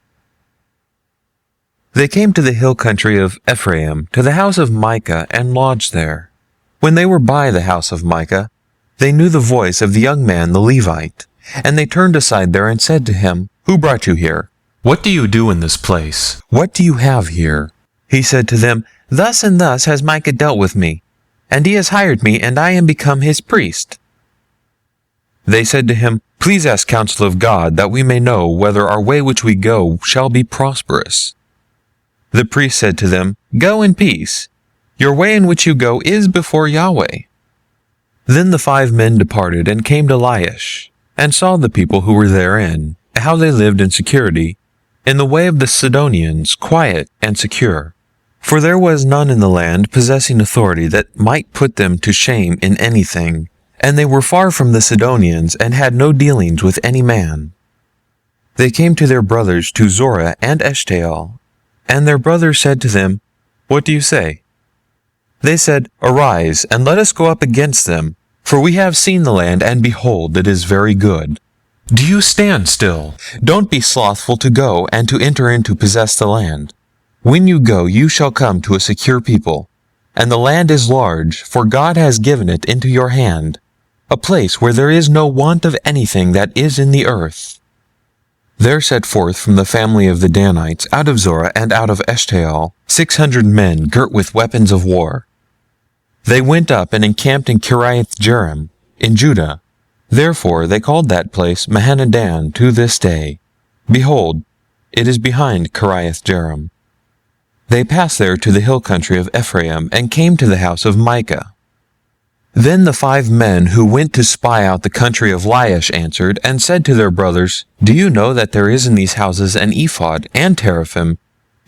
They came to the hill country of Ephraim, to the house of Micah, and lodged there. When they were by the house of Micah, they knew the voice of the young man the Levite, and they turned aside there and said to him, "Who brought you here? What do you do in this place? What do you have here?" He said to them, "Thus and thus has Micah dealt with me, and he has hired me, and I am become his priest." They said to him, "Please ask counsel of God, that we may know whether our way which we go shall be prosperous." The priest said to them, "Go in peace. Your way in which you go is before Yahweh." Then the 5 men departed and came to Laish, and saw the people who were therein, how they lived in security, in the way of the Sidonians, quiet and secure. For there was none in the land possessing authority that might put them to shame in anything, And they were far from the Sidonians, and had no dealings with any man. They came to their brothers to Zorah and Eshtaol, and their brothers said to them, What do you say? They said, Arise, and let us go up against them, for we have seen the land, and behold, it is very good. Do you stand still? Don't be slothful to go and to enter in to possess the land. When you go, you shall come to a secure people, and the land is large, for God has given it into your hand, a place where there is no want of anything that is in the earth. There set forth from the family of the Danites, out of Zorah and out of Eshtaol, 600 men girt with weapons of war. They went up and encamped in Kiriath-jearim, in Judah. Therefore they called that place Mahanadan to this day. Behold, it is behind Kiriath-jearim. They passed there to the hill country of Ephraim, and came to the house of Micah. Then the 5 men who went to spy out the country of Laish answered, and said to their brothers, Do you know that there is in these houses an ephod, and teraphim,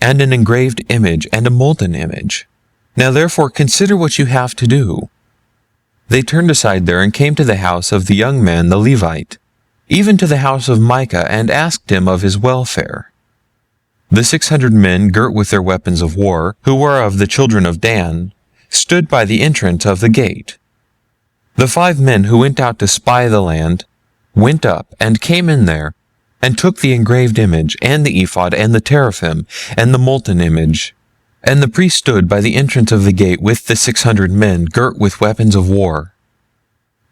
and an engraved image, and a molten image? Now therefore consider what you have to do. They turned aside there, and came to the house of the young man the Levite, even to the house of Micah, and asked him of his welfare. The 600 men girt with their weapons of war, who were of the children of Dan, stood by the entrance of the gate. The 5 men who went out to spy the land went up, and came in there, and took the engraved image, and the ephod, and the teraphim, and the molten image. And the priest stood by the entrance of the gate with the 600 men girt with weapons of war.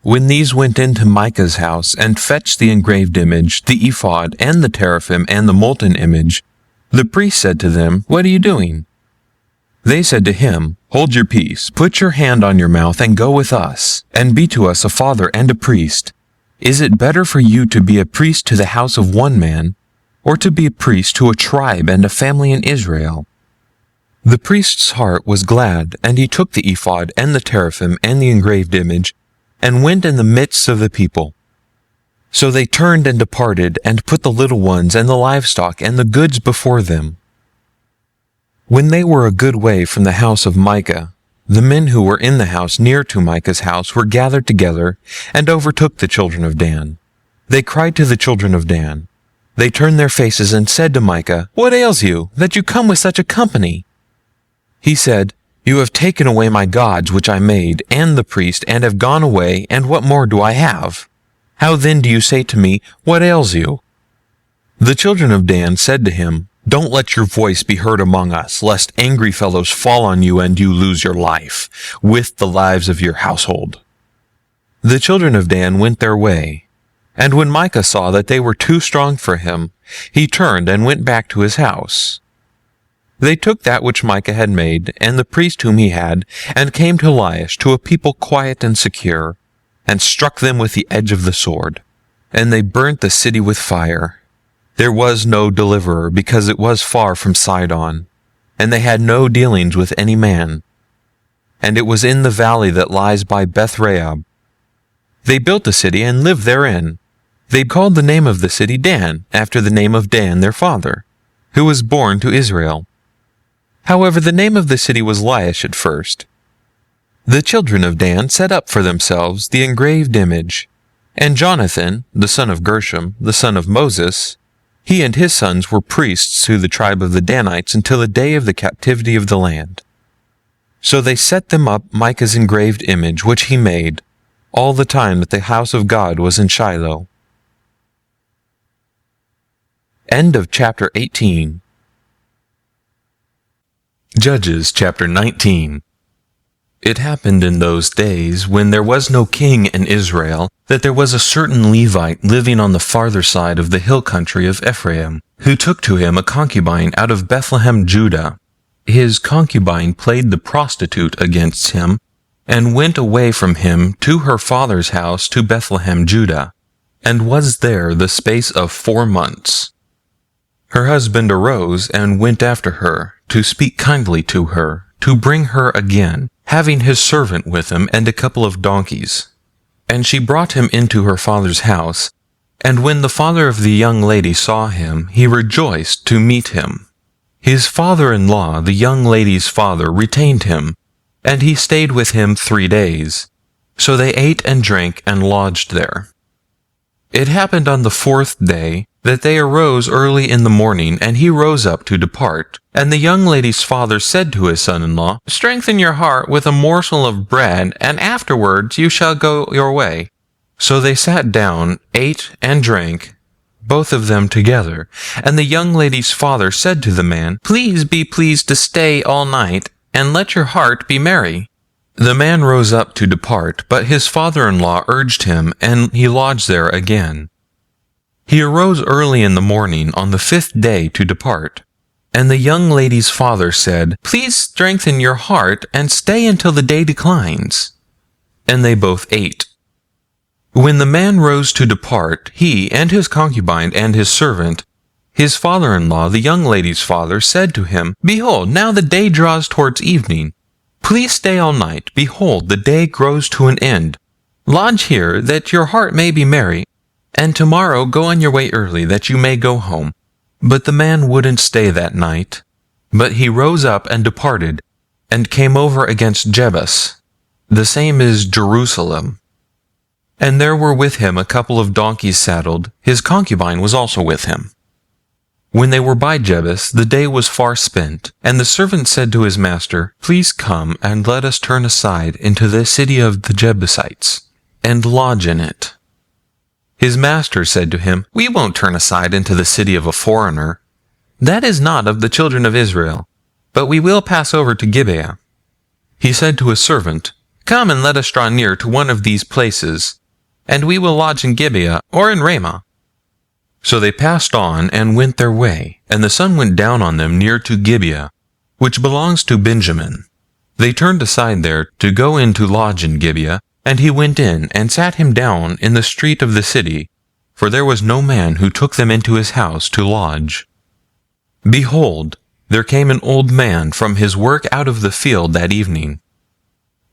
When these went into Micah's house, and fetched the engraved image, the ephod, and the teraphim, and the molten image, the priest said to them, What are you doing? They said to him, Hold your peace, put your hand on your mouth, and go with us, and be to us a father and a priest. Is it better for you to be a priest to the house of one man, or to be a priest to a tribe and a family in Israel? The priest's heart was glad, and he took the ephod, and the teraphim, and the engraved image, and went in the midst of the people. So they turned and departed, and put the little ones, and the livestock, and the goods before them. When they were a good way from the house of Micah, the men who were in the house near to Micah's house were gathered together, and overtook the children of Dan. They cried to the children of Dan. They turned their faces, and said to Micah, What ails you, that you come with such a company? He said, You have taken away my gods which I made, and the priest, and have gone away, and what more do I have? How then do you say to me, What ails you? The children of Dan said to him, Don't let your voice be heard among us, lest angry fellows fall on you, and you lose your life, with the lives of your household. The children of Dan went their way, and when Micah saw that they were too strong for him, he turned and went back to his house. They took that which Micah had made, and the priest whom he had, and came to Laish, to a people quiet and secure, and struck them with the edge of the sword. And they burnt the city with fire. There was no deliverer, because it was far from Sidon, and they had no dealings with any man. And it was in the valley that lies by Beth-Rahab. They built a city and lived therein. They called the name of the city Dan, after the name of Dan their father, who was born to Israel. However, the name of the city was Laish at first. The children of Dan set up for themselves the engraved image, and Jonathan, the son of Gershom, the son of Moses, he and his sons were priests to the tribe of the Danites until the day of the captivity of the land. So they set them up Micah's engraved image which he made, all the time that the house of God was in Shiloh. End of chapter 18. Judges chapter 19. It happened in those days, when there was no king in Israel, that there was a certain Levite living on the farther side of the hill country of Ephraim, who took to him a concubine out of Bethlehem, Judah. His concubine played the prostitute against him, and went away from him to her father's house to Bethlehem, Judah, and was there the space of 4 months. Her husband arose and went after her, to speak kindly to her, to bring her again, having his servant with him and a couple of donkeys. And she brought him into her father's house, and when the father of the young lady saw him, he rejoiced to meet him. His father-in-law, the young lady's father, retained him, and he stayed with him 3 days. So they ate and drank and lodged there. It happened on the 4th day that they arose early in the morning, and he rose up to depart. And the young lady's father said to his son-in-law, "Strengthen your heart with a morsel of bread, and afterwards you shall go your way." So they sat down, ate and drank, both of them together. And the young lady's father said to the man, "Please be pleased to stay all night, and let your heart be merry." The man rose up to depart, but his father-in-law urged him, and he lodged there again. He arose early in the morning on the 5th day to depart. And the young lady's father said, "Please strengthen your heart, and stay until the day declines." And they both ate. When the man rose to depart, he and his concubine and his servant, his father-in-law, the young lady's father, said to him, "Behold, now the day draws towards evening. Please stay all night. Behold, the day grows to an end. Lodge here, that your heart may be merry, and tomorrow go on your way early, that you may go home." But the man wouldn't stay that night. But he rose up and departed, and came over against Jebus. The same is Jerusalem. And there were with him a couple of donkeys saddled. His concubine was also with him. When they were by Jebus, the day was far spent, and the servant said to his master, "Please come, and let us turn aside into the city of the Jebusites, and lodge in it." His master said to him, "We won't turn aside into the city of a foreigner. That is not of the children of Israel, but we will pass over to Gibeah." He said to his servant, "Come and let us draw near to one of these places, and we will lodge in Gibeah or in Ramah." So they passed on and went their way, and the sun went down on them near to Gibeah, which belongs to Benjamin. They turned aside there to go in to lodge in Gibeah, and he went in and sat him down in the street of the city, for there was no man who took them into his house to lodge. Behold, there came an old man from his work out of the field that evening.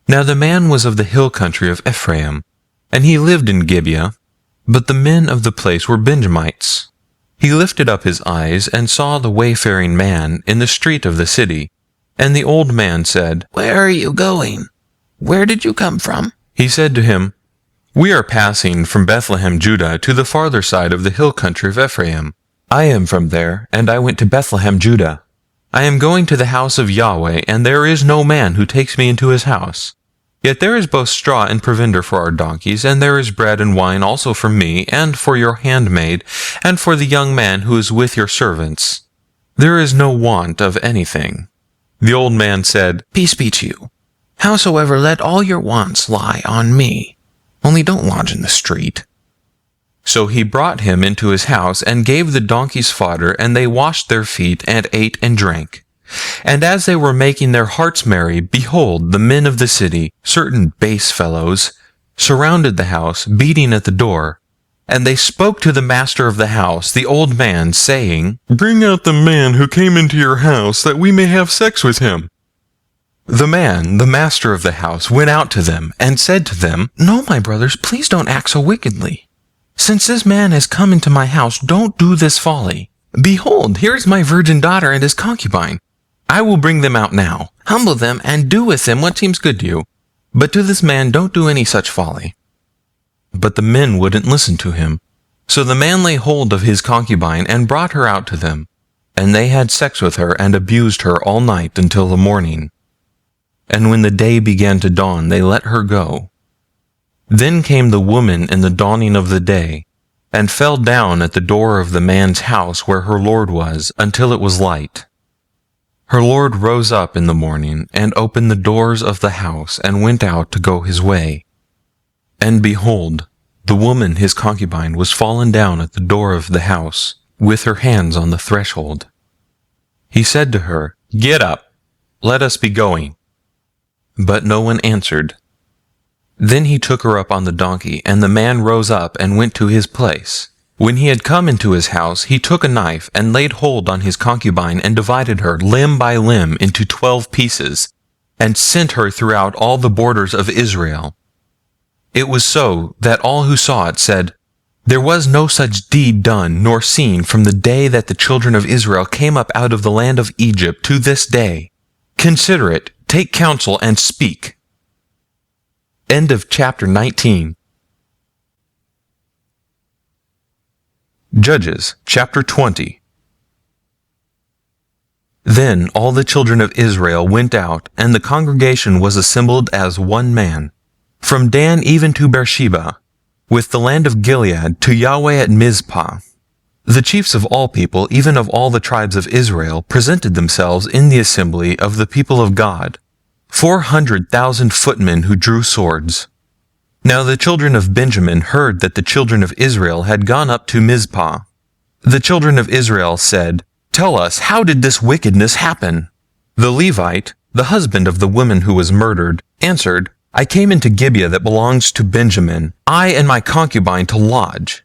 Now the man was of the hill country of Ephraim, and he lived in Gibeah, but the men of the place were Benjamites. He lifted up his eyes and saw the wayfaring man in the street of the city. And the old man said, "Where are you going? Where did you come from?" He said to him, "We are passing from Bethlehem, Judah, to the farther side of the hill country of Ephraim. I am from there, and I went to Bethlehem, Judah. I am going to the house of Yahweh, and there is no man who takes me into his house. Yet there is both straw and provender for our donkeys, and there is bread and wine also for me, and for your handmaid, and for the young man who is with your servants. There is no want of anything." The old man said, "Peace be to you. Howsoever, let all your wants lie on me. Only don't lodge in the street." So he brought him into his house, and gave the donkeys fodder, and they washed their feet, and ate and drank. And as they were making their hearts merry, behold, the men of the city, certain base fellows, surrounded the house, beating at the door. And they spoke to the master of the house, the old man, saying, "Bring out the man who came into your house, that we may have sex with him." The man, the master of the house, went out to them, and said to them, "No, my brothers, please don't act so wickedly. Since this man has come into my house, don't do this folly. Behold, here is my virgin daughter and his concubine. I will bring them out now. Humble them, and do with them what seems good to you. But to this man don't do any such folly." But the men wouldn't listen to him. So the man laid hold of his concubine, and brought her out to them. And they had sex with her, and abused her all night until the morning. And when the day began to dawn, they let her go. Then came the woman in the dawning of the day, and fell down at the door of the man's house where her lord was, until it was light. Her lord rose up in the morning, and opened the doors of the house, and went out to go his way. And behold, the woman his concubine was fallen down at the door of the house, with her hands on the threshold. He said to her, "Get up, let us be going." But no one answered. Then he took her up on the donkey, and the man rose up and went to his place. When he had come into his house, he took a knife, and laid hold on his concubine, and divided her limb by limb into 12 pieces, and sent her throughout all the borders of Israel. It was so that all who saw it said, "There was no such deed done nor seen from the day that the children of Israel came up out of the land of Egypt to this day. Consider it, take counsel, and speak." End of chapter 19. Judges, chapter 20. Then all the children of Israel went out, and the congregation was assembled as one man, from Dan even to Beersheba, with the land of Gilead to Yahweh at Mizpah. The chiefs of all people, even of all the tribes of Israel, presented themselves in the assembly of the people of God, 400,000 footmen who drew swords. Now the children of Benjamin heard that the children of Israel had gone up to Mizpah. The children of Israel said, "Tell us, how did this wickedness happen?" The Levite, the husband of the woman who was murdered, answered, "I came into Gibeah that belongs to Benjamin, I and my concubine to lodge.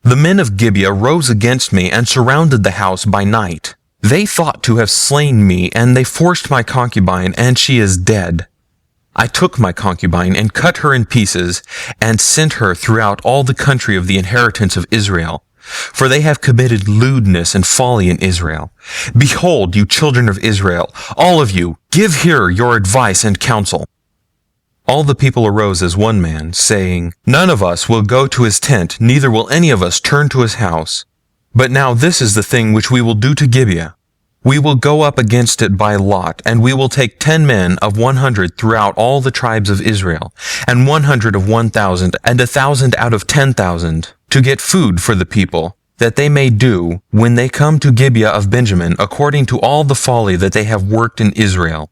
The men of Gibeah rose against me and surrounded the house by night. They thought to have slain me, and they forced my concubine, and she is dead. I took my concubine and cut her in pieces, and sent her throughout all the country of the inheritance of Israel, for they have committed lewdness and folly in Israel. Behold, you children of Israel, all of you, give here your advice and counsel." All the people arose as one man, saying, "None of us will go to his tent, neither will any of us turn to his house. But now this is the thing which we will do to Gibeah. We will go up against it by lot, and we will take 10 men of 100 throughout all the tribes of Israel, and 100 of 1,000, and 1,000 out of 10,000, to get food for the people, that they may do, when they come to Gibeah of Benjamin, according to all the folly that they have worked in Israel."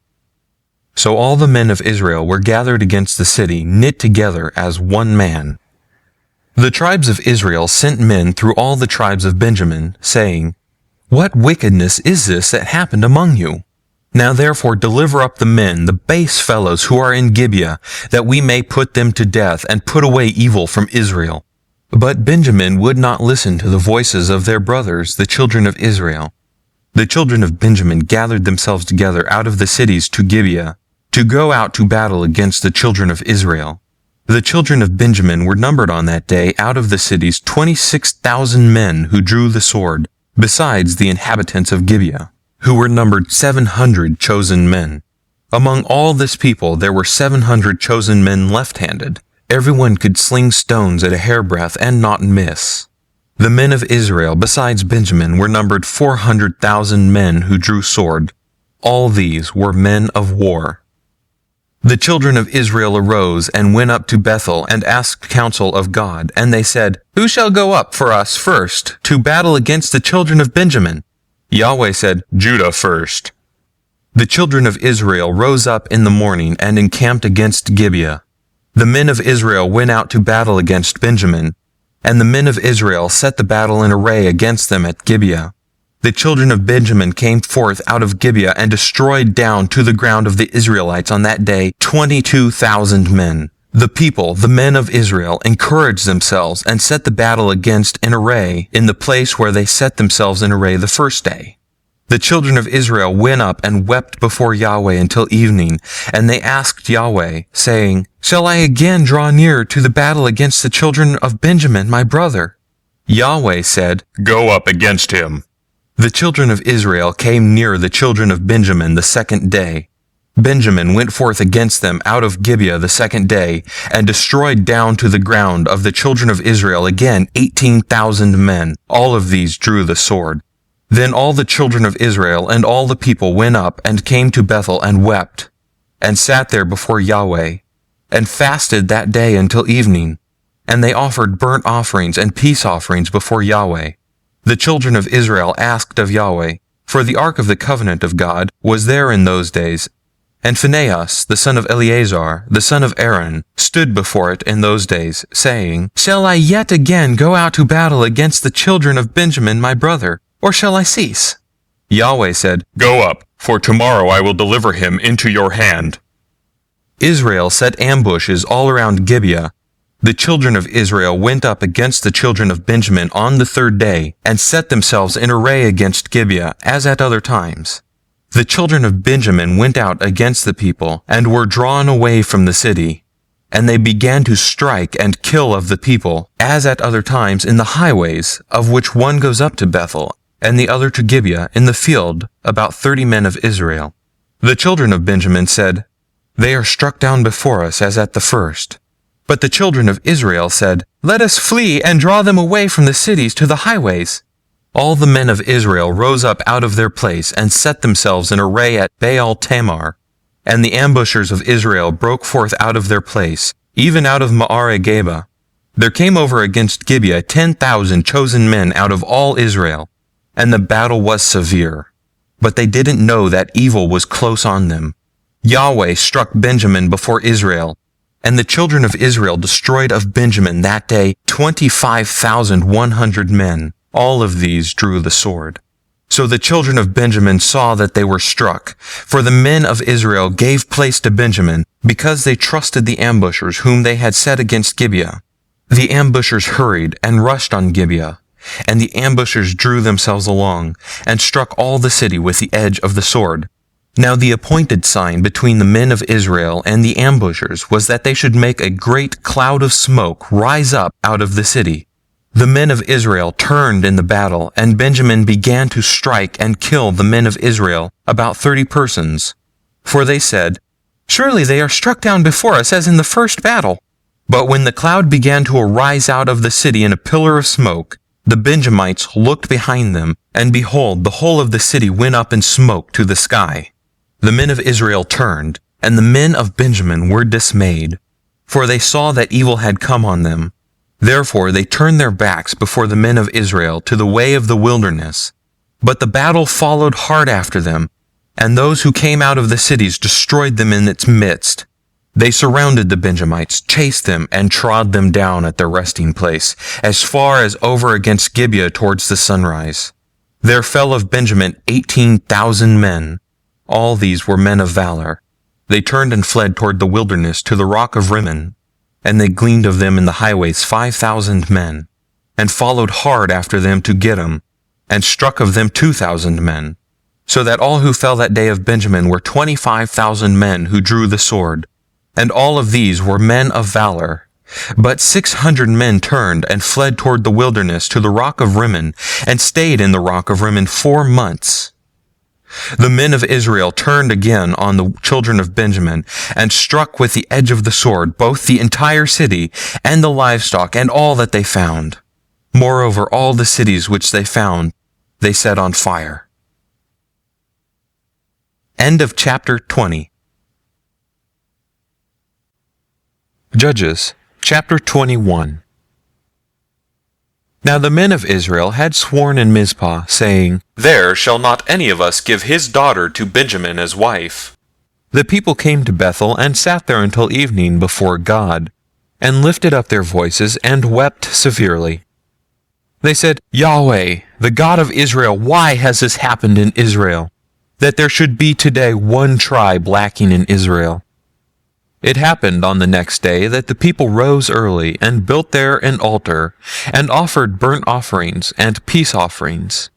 So all the men of Israel were gathered against the city, knit together as one man. The tribes of Israel sent men through all the tribes of Benjamin, saying, "What wickedness is this that happened among you? Now therefore deliver up the men, the base fellows who are in Gibeah, that we may put them to death, and put away evil from Israel." But Benjamin would not listen to the voices of their brothers, the children of Israel. The children of Benjamin gathered themselves together out of the cities to Gibeah, to go out to battle against the children of Israel. The children of Benjamin were numbered on that day out of the cities 26,000 men who drew the sword, besides the inhabitants of Gibeah, who were numbered 700 chosen men. Among all this people there were 700 chosen men left-handed. Everyone could sling stones at a hairbreadth and not miss. The men of Israel, besides Benjamin, were numbered 400,000 men who drew sword. All these were men of war. The children of Israel arose and went up to Bethel and asked counsel of God, and they said, "Who shall go up for us first to battle against the children of Benjamin?" Yahweh said, "Judah first." The children of Israel rose up in the morning and encamped against Gibeah. The men of Israel went out to battle against Benjamin, and the men of Israel set the battle in array against them at Gibeah. The children of Benjamin came forth out of Gibeah and destroyed down to the ground of the Israelites on that day 22,000 men. The people, the men of Israel, encouraged themselves and set the battle against in array in the place where they set themselves in array the first day. The children of Israel went up and wept before Yahweh until evening, and they asked Yahweh, saying, "Shall I again draw near to the battle against the children of Benjamin, my brother?" Yahweh said, "Go up against him." The children of Israel came near the children of Benjamin the second day. Benjamin went forth against them out of Gibeah the second day, and destroyed down to the ground of the children of Israel again 18,000 men. All of these drew the sword. Then all the children of Israel and all the people went up and came to Bethel and wept, and sat there before Yahweh, and fasted that day until evening. And they offered burnt offerings and peace offerings before Yahweh. The children of Israel asked of Yahweh, for the ark of the covenant of God was there in those days, and Phinehas, the son of Eleazar, the son of Aaron, stood before it in those days, saying, "Shall I yet again go out to battle against the children of Benjamin my brother, or shall I cease?" Yahweh said, "Go up, for tomorrow I will deliver him into your hand." Israel set ambushes all around Gibeah. The children of Israel went up against the children of Benjamin on the third day, and set themselves in array against Gibeah, as at other times. The children of Benjamin went out against the people, and were drawn away from the city. And they began to strike and kill of the people, as at other times in the highways, of which one goes up to Bethel, and the other to Gibeah, in the field, about 30 men of Israel. The children of Benjamin said, They are struck down before us as at the first. But the children of Israel said, Let us flee and draw them away from the cities to the highways. All the men of Israel rose up out of their place and set themselves in array at Baal Tamar. And the ambushers of Israel broke forth out of their place, even out of Maareh-Geba. There came over against Gibeah 10,000 chosen men out of all Israel, and the battle was severe. But they didn't know that evil was close on them. Yahweh struck Benjamin before Israel, and the children of Israel destroyed of Benjamin that day 25,100 men. All of these drew the sword. So the children of Benjamin saw that they were struck, for the men of Israel gave place to Benjamin, because they trusted the ambushers whom they had set against Gibeah. The ambushers hurried and rushed on Gibeah, and the ambushers drew themselves along, and struck all the city with the edge of the sword. Now the appointed sign between the men of Israel and the ambushers was that they should make a great cloud of smoke rise up out of the city. The men of Israel turned in the battle, and Benjamin began to strike and kill the men of Israel, about 30 persons. For they said, Surely they are struck down before us as in the first battle. But when the cloud began to arise out of the city in a pillar of smoke, the Benjamites looked behind them, and behold, the whole of the city went up in smoke to the sky. The men of Israel turned, and the men of Benjamin were dismayed, for they saw that evil had come on them. Therefore they turned their backs before the men of Israel to the way of the wilderness. But the battle followed hard after them, and those who came out of the cities destroyed them in its midst. They surrounded the Benjamites, chased them, and trod them down at their resting place, as far as over against Gibeah towards the sunrise. There fell of Benjamin 18,000 men. All these were men of valor. They turned and fled toward the wilderness to the rock of Rimmon, and they gleaned of them in the highways 5,000 men, and followed hard after them to get them, and struck of them 2,000 men, so that all who fell that day of Benjamin were 25,000 men who drew the sword, and all of these were men of valor. But 600 men turned and fled toward the wilderness to the rock of Rimmon, and stayed in the rock of Rimmon 4 months. The men of Israel turned again on the children of Benjamin, and struck with the edge of the sword both the entire city, and the livestock, and all that they found. Moreover, all the cities which they found, they set on fire. End of chapter 20. Judges, chapter 21. Now the men of Israel had sworn in Mizpah, saying, There shall not any of us give his daughter to Benjamin as wife. The people came to Bethel and sat there until evening before God, and lifted up their voices and wept severely. They said, Yahweh, the God of Israel, why has this happened in Israel, that there should be today one tribe lacking in Israel? It happened on the next day that the people rose early and built there an altar, and offered burnt offerings and peace offerings.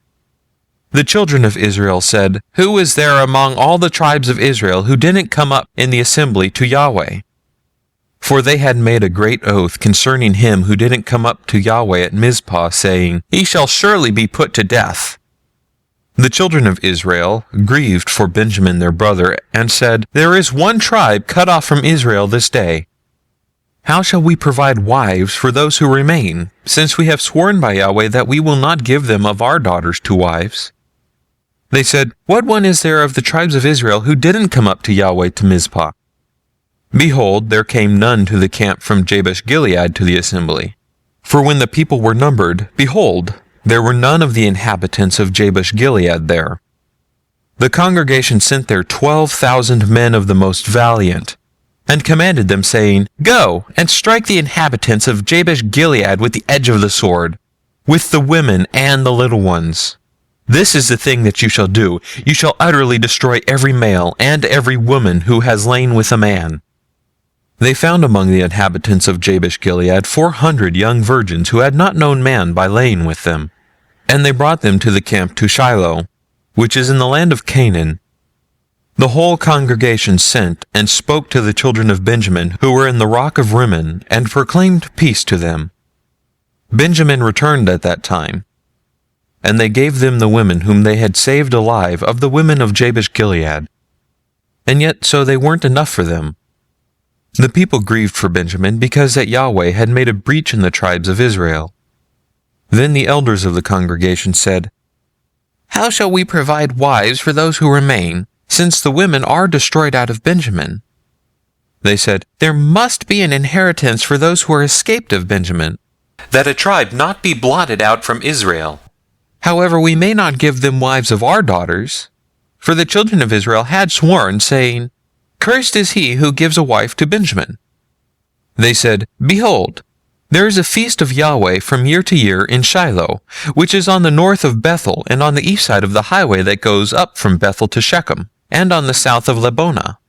The children of Israel said, Who is there among all the tribes of Israel who didn't come up in the assembly to Yahweh? For they had made a great oath concerning him who didn't come up to Yahweh at Mizpah, saying, He shall surely be put to death. The children of Israel grieved for Benjamin their brother, and said, There is one tribe cut off from Israel this day. How shall we provide wives for those who remain, since we have sworn by Yahweh that we will not give them of our daughters to wives? They said, What one is there of the tribes of Israel who didn't come up to Yahweh to Mizpah? Behold, there came none to the camp from Jabesh-Gilead to the assembly. For when the people were numbered, behold, there were none of the inhabitants of Jabesh-Gilead there. The congregation sent there 12,000 men of the most valiant, and commanded them, saying, Go, and strike the inhabitants of Jabesh-Gilead with the edge of the sword, with the women and the little ones. This is the thing that you shall do. You shall utterly destroy every male and every woman who has lain with a man. They found among the inhabitants of Jabesh-Gilead 400 young virgins who had not known man by laying with them. And they brought them to the camp to Shiloh, which is in the land of Canaan. The whole congregation sent and spoke to the children of Benjamin who were in the rock of Rimmon, and proclaimed peace to them. Benjamin returned at that time, and they gave them the women whom they had saved alive of the women of Jabesh-Gilead. and yet so they weren't enough for them. The people grieved for Benjamin because that Yahweh had made a breach in the tribes of Israel. Then the elders of the congregation said, "How shall we provide wives for those who remain, since the women are destroyed out of Benjamin?" They said, "There must be an inheritance for those who are escaped of Benjamin, that a tribe not be blotted out from Israel. However, we may not give them wives of our daughters, for the children of Israel had sworn, saying, 'Cursed is he who gives a wife to Benjamin.'" They said, "Behold, there is a feast of Yahweh from year to year in Shiloh, which is on the north of Bethel, and on the east side of the highway that goes up from Bethel to Shechem, and on the south of Lebonah."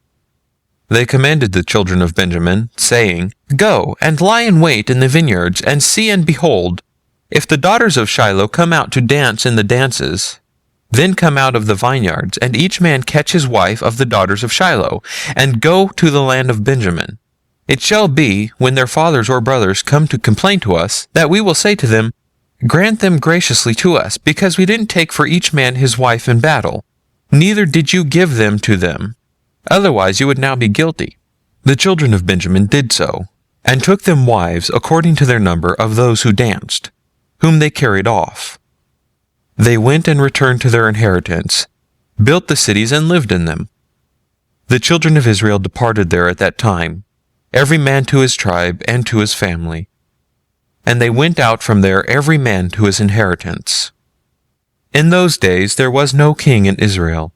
They commanded the children of Benjamin, saying, "Go and lie in wait in the vineyards, and see and behold, if the daughters of Shiloh come out to dance in the dances, then come out of the vineyards, and each man catch his wife of the daughters of Shiloh, and go to the land of Benjamin. It shall be, when their fathers or brothers come to complain to us, that we will say to them, 'Grant them graciously to us, because we didn't take for each man his wife in battle, neither did you give them to them. Otherwise you would now be guilty.'" The children of Benjamin did so, and took them wives according to their number of those who danced, whom they carried off. They went and returned to their inheritance, built the cities and lived in them. The children of Israel departed there at that time, every man to his tribe and to his family. And they went out from there every man to his inheritance. In those days there was no king in Israel.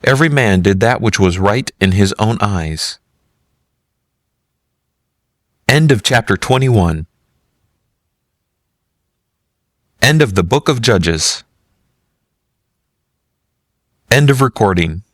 Every man did that which was right in his own eyes. End of chapter 21. End of the book of Judges. End of recording.